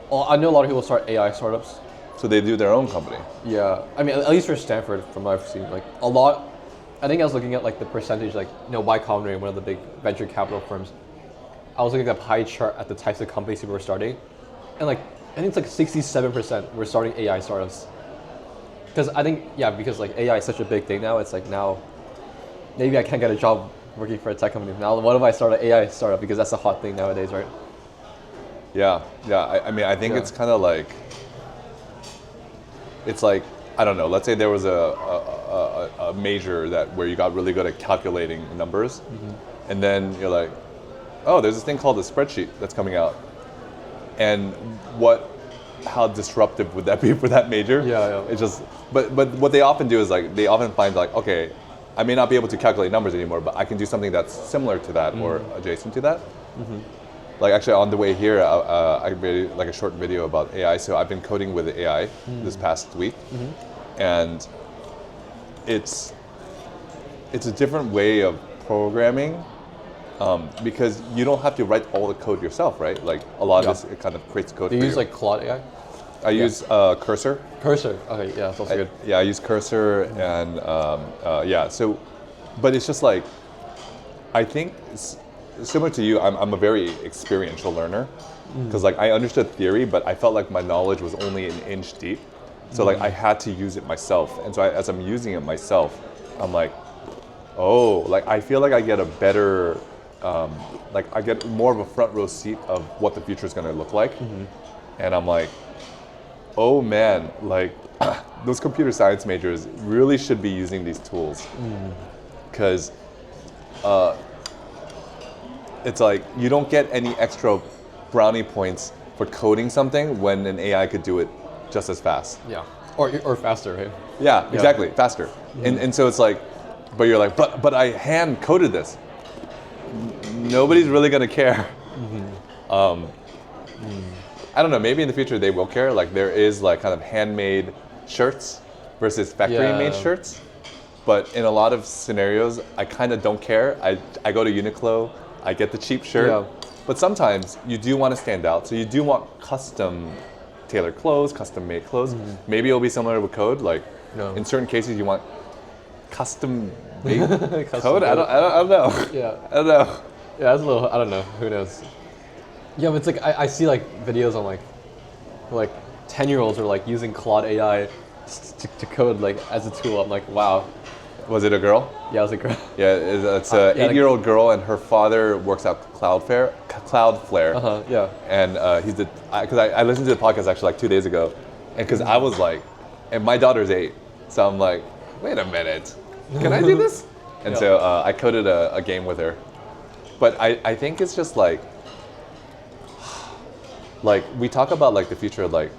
well, I know a lot of people start AI startups. So they do their own company. Yeah, I mean, at least for Stanford, from what I've seen, like a lot. I think I was looking at like the percentage, like Y Combinator, one of the big venture capital firms. I was looking at a pie chart at the types of companies people were starting, and like I think it's like 67% were starting AI startups. Because I think because like AI is such a big thing now. It's like now, maybe I can't get a job working for a tech company. Now, what if I start an AI startup, because that's a hot thing nowadays, right? Yeah. I mean, I think it's kind of like, it's like, I don't know. Let's say there was a major where you got really good at calculating numbers, and then you're like, oh, there's this thing called a spreadsheet that's coming out, and how disruptive would that be for that major? Yeah. It's just, but what they often do is like they often find like, okay, I may not be able to calculate numbers anymore, but I can do something that's similar to that or adjacent to that. Like actually on the way here, I made like a short video about AI. So I've been coding with AI this past week, and it's a different way of programming, because you don't have to write all the code yourself, right? Like a lot of this, it kind of creates code. Do you for use like Claude AI? I use Cursor. Cursor. Okay, yeah, that's also good. Yeah, I use Cursor, and so, but it's just like, I think similar to you, I'm a very experiential learner, because like I understood theory, but I felt like my knowledge was only an inch deep. So like I had to use it myself, and so as I'm using it myself, I'm like, oh, like I feel like I get a better, like I get more of a front row seat of what the future is going to look like, and I'm like, oh man, like those computer science majors really should be using these tools, because it's like you don't get any extra brownie points for coding something when an AI could do it just as fast. Yeah, or faster, right? Yeah, exactly, faster. And so it's like, but you're like, but I hand coded this. Nobody's really gonna care. I don't know, maybe in the future they will care. Like there is like kind of handmade shirts versus factory made shirts. But in a lot of scenarios, I kind of don't care. I go to Uniqlo, I get the cheap shirt. But sometimes you do want to stand out. So you do want custom tailored clothes, custom made clothes. Maybe it'll be similar with code. Like in certain cases you want custom made code. I don't know. I don't know. Yeah, that's a little, I don't know, who knows. Yeah, but it's like, I see like videos on like 10-year-olds are like using Claude AI to code like as a tool. I'm like, wow. Was it a girl? Yeah, it was a girl. Yeah, it's an 8-year-old girl, and her father works at Cloudflare. Yeah. And he's because I listened to the podcast actually like 2 days ago, and because I was like, and my daughter's 8, so I'm like, wait a minute, can I do this? And so I coded a game with her. But I think it's just like we talk about like the future, like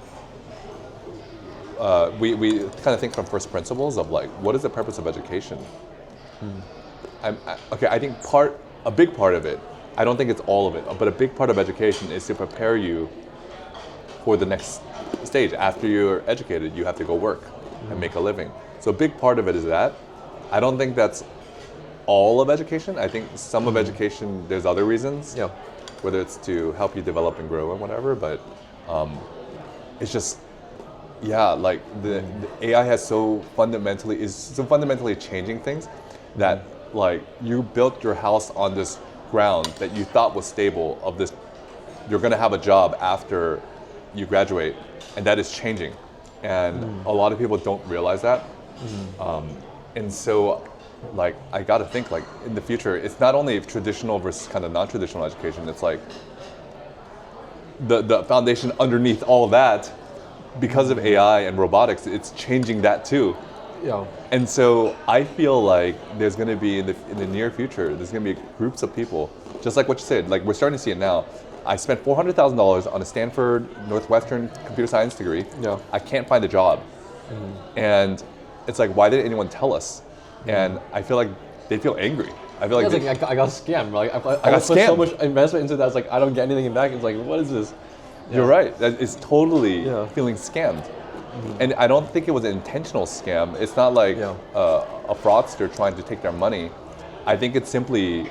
we kind of think from first principles of like, what is the purpose of education? I think a big part of it, I don't think it's all of it, but a big part of education is to prepare you for the next stage. After you're educated, you have to go work and make a living. So a big part of it is that. I don't think that's all of education. I think some of education, there's other reasons, whether it's to help you develop and grow and whatever, but it's just, like the AI is so fundamentally changing things that like you built your house on this ground that you thought was stable, of this, you're gonna have a job after you graduate, and that is changing. And a lot of people don't realize that. And so like I gotta think like in the future, it's not only traditional versus kind of non-traditional education, it's like the foundation underneath all of that, because of AI and robotics, it's changing that too. And so I feel like there's going to be in the near future, there's going to be groups of people, just like what you said, like we're starting to see it now. I spent $400,000 on a Stanford Northwestern computer science degree. I can't find a job. And it's like, why didn't anyone tell us? And I feel like they feel angry. I feel like I got scammed. Like I got put so much investment into that. It's like I don't get anything back. It's like, what is this? You're right. That is totally feeling scammed. And I don't think it was an intentional scam. It's not like a fraudster trying to take their money. I think it's simply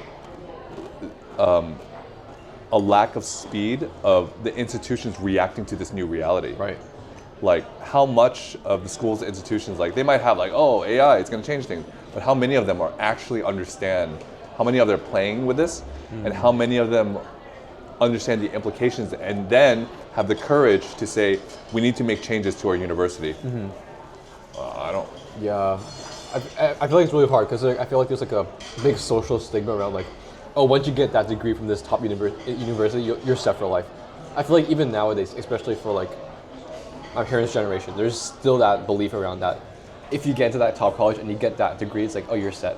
a lack of speed of the institutions reacting to this new reality. Right. Like how much of the schools, institutions, like they might have like, oh, AI, it's going to change things, but how many of them are actually understand, how many of them are playing with this, and how many of them understand the implications and then have the courage to say, we need to make changes to our university. I don't. Yeah, I feel like it's really hard because I feel like there's like a big social stigma around like, oh, once you get that degree from this top university, you're set for life. I feel like even nowadays, especially for like my parents' generation, there's still that belief around that. If you get into that top college and you get that degree, it's like, oh, you're set.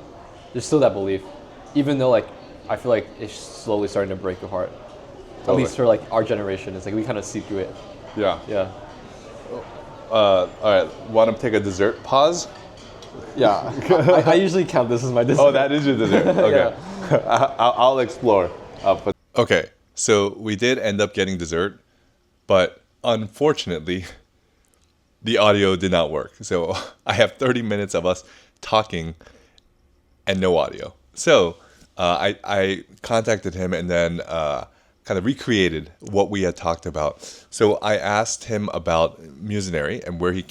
There's still that belief, even though like I feel like it's slowly starting to break apart. At least for like our generation, it's like we kind of see through it. Yeah. Yeah. All right. Want to take a dessert pause? Yeah. I usually count this as my dessert. Oh, that is your dessert. Okay. Yeah. I'll explore. Okay. So we did end up getting dessert, but unfortunately, the audio did not work. So I have 30 minutes of us talking and no audio. So I contacted him and then kind of recreated what we had talked about. So I asked him about Musinary and where he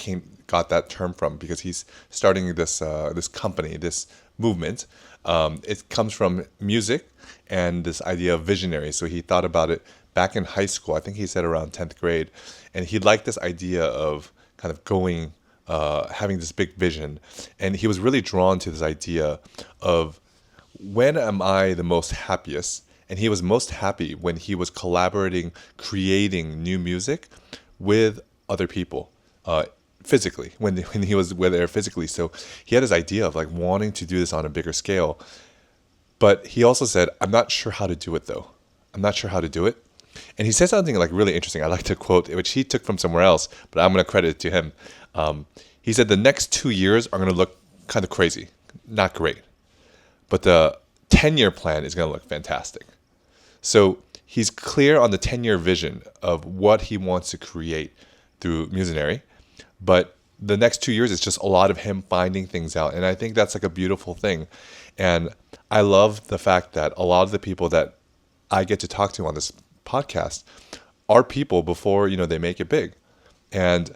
got that term from, because he's starting this this company, this movement. It comes from music and this idea of visionary. So he thought about it back in high school. I think he said around 10th grade, and he liked this idea of kind of going, having this big vision, and he was really drawn to this idea of when am I the most happiest. And he was most happy when he was collaborating, creating new music with other people, physically, when he was there physically. So he had this idea of like wanting to do this on a bigger scale. But he also said, I'm not sure how to do it though. I'm not sure how to do it. And he said something like really interesting. I like to quote, which he took from somewhere else, but I'm going to credit it to him. He said the next 2 years are going to look kind of crazy, not great. But the 10-year plan is going to look fantastic. So he's clear on the 10-year vision of what he wants to create through Musinary, but the next 2 years is just a lot of him finding things out. And I think that's like a beautiful thing. And I love the fact that a lot of the people that I get to talk to on this podcast are people before, they make it big. And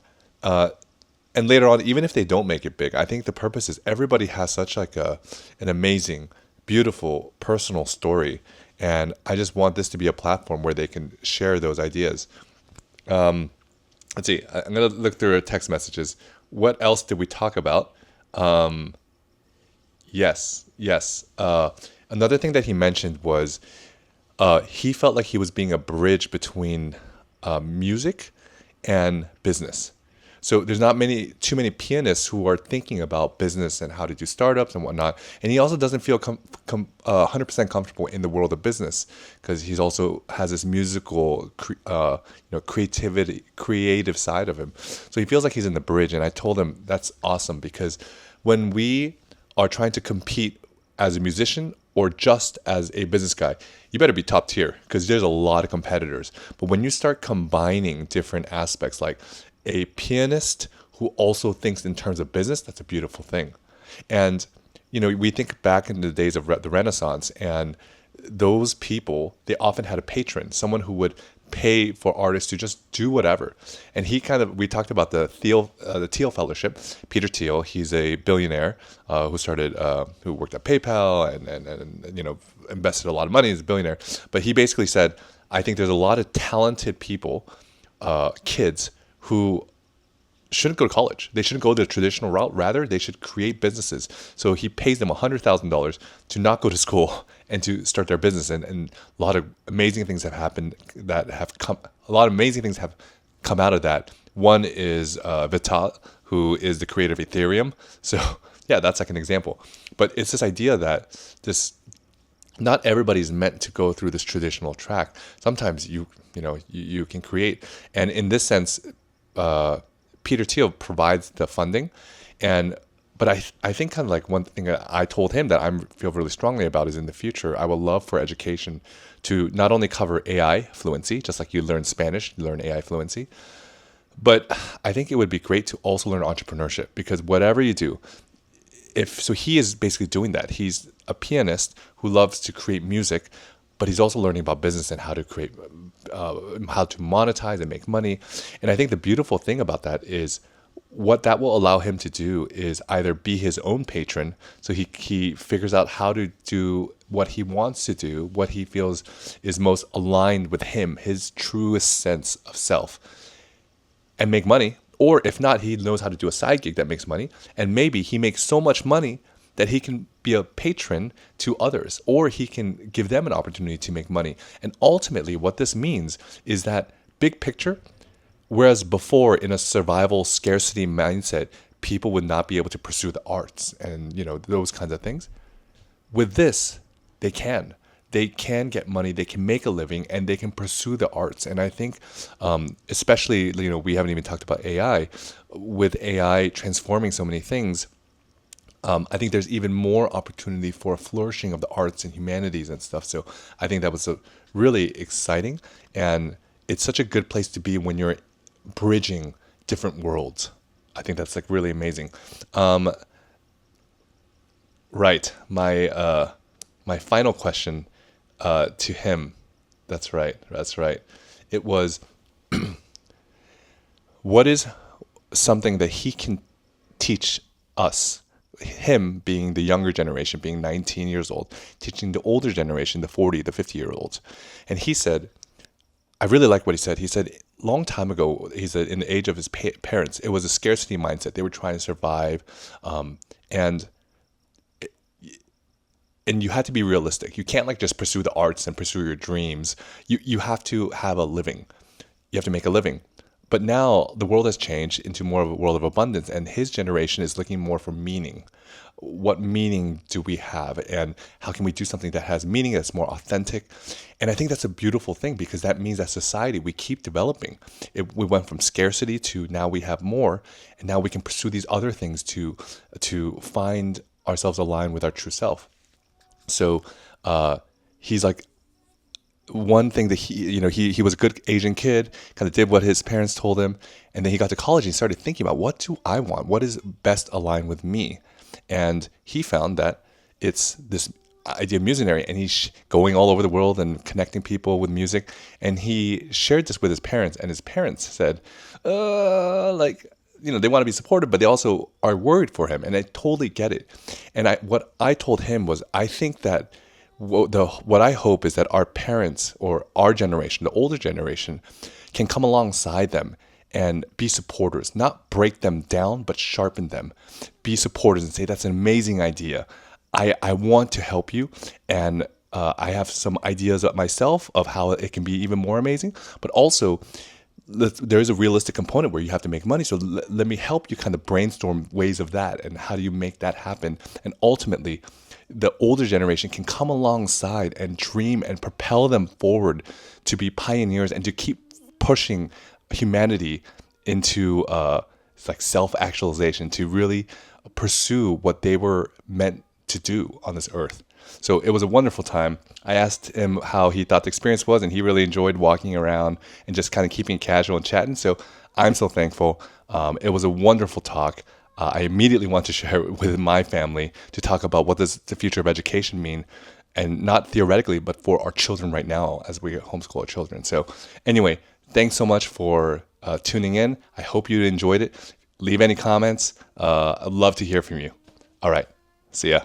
later on, even if they don't make it big, I think the purpose is everybody has such like an amazing, beautiful, personal story. And I just want this to be a platform where they can share those ideas. Let's see. I'm going to look through our text messages. What else did we talk about? Yes. Another thing that he mentioned was he felt like he was being a bridge between music and business. So there's not too many pianists who are thinking about business and how to do startups and whatnot. And he also doesn't feel 100% comfortable in the world of business, because he's also has this musical, creative side of him. So he feels like he's in the bridge. And I told him that's awesome, because when we are trying to compete as a musician or just as a business guy, you better be top tier, because there's a lot of competitors. But when you start combining different aspects, like a pianist who also thinks in terms of business, that's a beautiful thing. And, we think back in the days of the Renaissance, and those people, they often had a patron, someone who would pay for artists to just do whatever. And we talked about the Thiel Fellowship. Peter Thiel, he's a billionaire who worked at PayPal and invested a lot of money. He's a billionaire. But he basically said, I think there's a lot of talented people, kids, who shouldn't go to college. They shouldn't go the traditional route. Rather, they should create businesses. So he pays them $100,000 to not go to school and to start their business. And a lot of amazing things have happened a lot of amazing things have come out of that. One is Vital, who is the creator of Ethereum. So yeah, that's like an example. But it's this idea that not everybody's meant to go through this traditional track. Sometimes you can create. And in this sense, Peter Thiel provides the funding, but I think kind of like one thing that I told him that I feel really strongly about is in the future, I would love for education to not only cover AI fluency, just like you learn Spanish, you learn AI fluency, but I think it would be great to also learn entrepreneurship, because whatever you do, he is basically doing that. He's a pianist who loves to create music, but he's also learning about business and how to create, how to monetize and make money. And I think the beautiful thing about that is what that will allow him to do is either be his own patron, so he figures out how to do what he wants to do, what he feels is most aligned with him, his truest sense of self, and make money. Or if not, he knows how to do a side gig that makes money, and maybe he makes so much money that he can be a patron to others, or he can give them an opportunity to make money. And ultimately, what this means is that big picture, whereas before in a survival scarcity mindset, people would not be able to pursue the arts and those kinds of things. With this, they can. They can get money, they can make a living, and they can pursue the arts. And I think, especially, we haven't even talked about AI. With AI transforming so many things, I think there's even more opportunity for a flourishing of the arts and humanities and stuff. So I think that was really exciting. And it's such a good place to be when you're bridging different worlds. I think that's like really amazing. Right. My final question to him. That's right. It was, what is something that he can teach us, him being the younger generation, being 19 years old, teaching the older generation, the 40, the 50-year-olds. And he said, I really like what he said. He said, long time ago, he said, in the age of his parents, it was a scarcity mindset. They were trying to survive, and you had to be realistic. You can't just pursue the arts and pursue your dreams. You have to have a living. You have to make a living. But now the world has changed into more of a world of abundance, and his generation is looking more for meaning. What meaning do we have, and how can we do something that has meaning, that's more authentic? And I think that's a beautiful thing, because that means that society, we keep developing. We went from scarcity to now we have more, and now we can pursue these other things to find ourselves aligned with our true self. So he's like, one thing that he was a good Asian kid, kind of did what his parents told him, and then he got to college and he started thinking about, what do I want? What is best aligned with me? And he found that it's this idea of Musinary, and he's going all over the world and connecting people with music. And he shared this with his parents, and his parents said, they want to be supportive, but they also are worried for him. And I totally get it. And what I told him was, I think that what I hope is that our parents, or our generation, the older generation, can come alongside them and be supporters, not break them down, but sharpen them. Be supporters and say, that's an amazing idea. I want to help you, and I have some ideas myself of how it can be even more amazing. But also, there is a realistic component where you have to make money. So let me help you kind of brainstorm ways of that, and how do you make that happen. And ultimately, the older generation can come alongside and dream and propel them forward to be pioneers and to keep pushing humanity into self-actualization, to really pursue what they were meant to do on this earth. So it was a wonderful time. I asked him how he thought the experience was, and he really enjoyed walking around and just kind of keeping casual and chatting. So I'm so thankful. It was a wonderful talk. I immediately want to share it with my family to talk about what does the future of education mean, and not theoretically, but for our children right now as we homeschool our children. So anyway, thanks so much for tuning in. I hope you enjoyed it. Leave any comments. I'd love to hear from you. All right. See ya.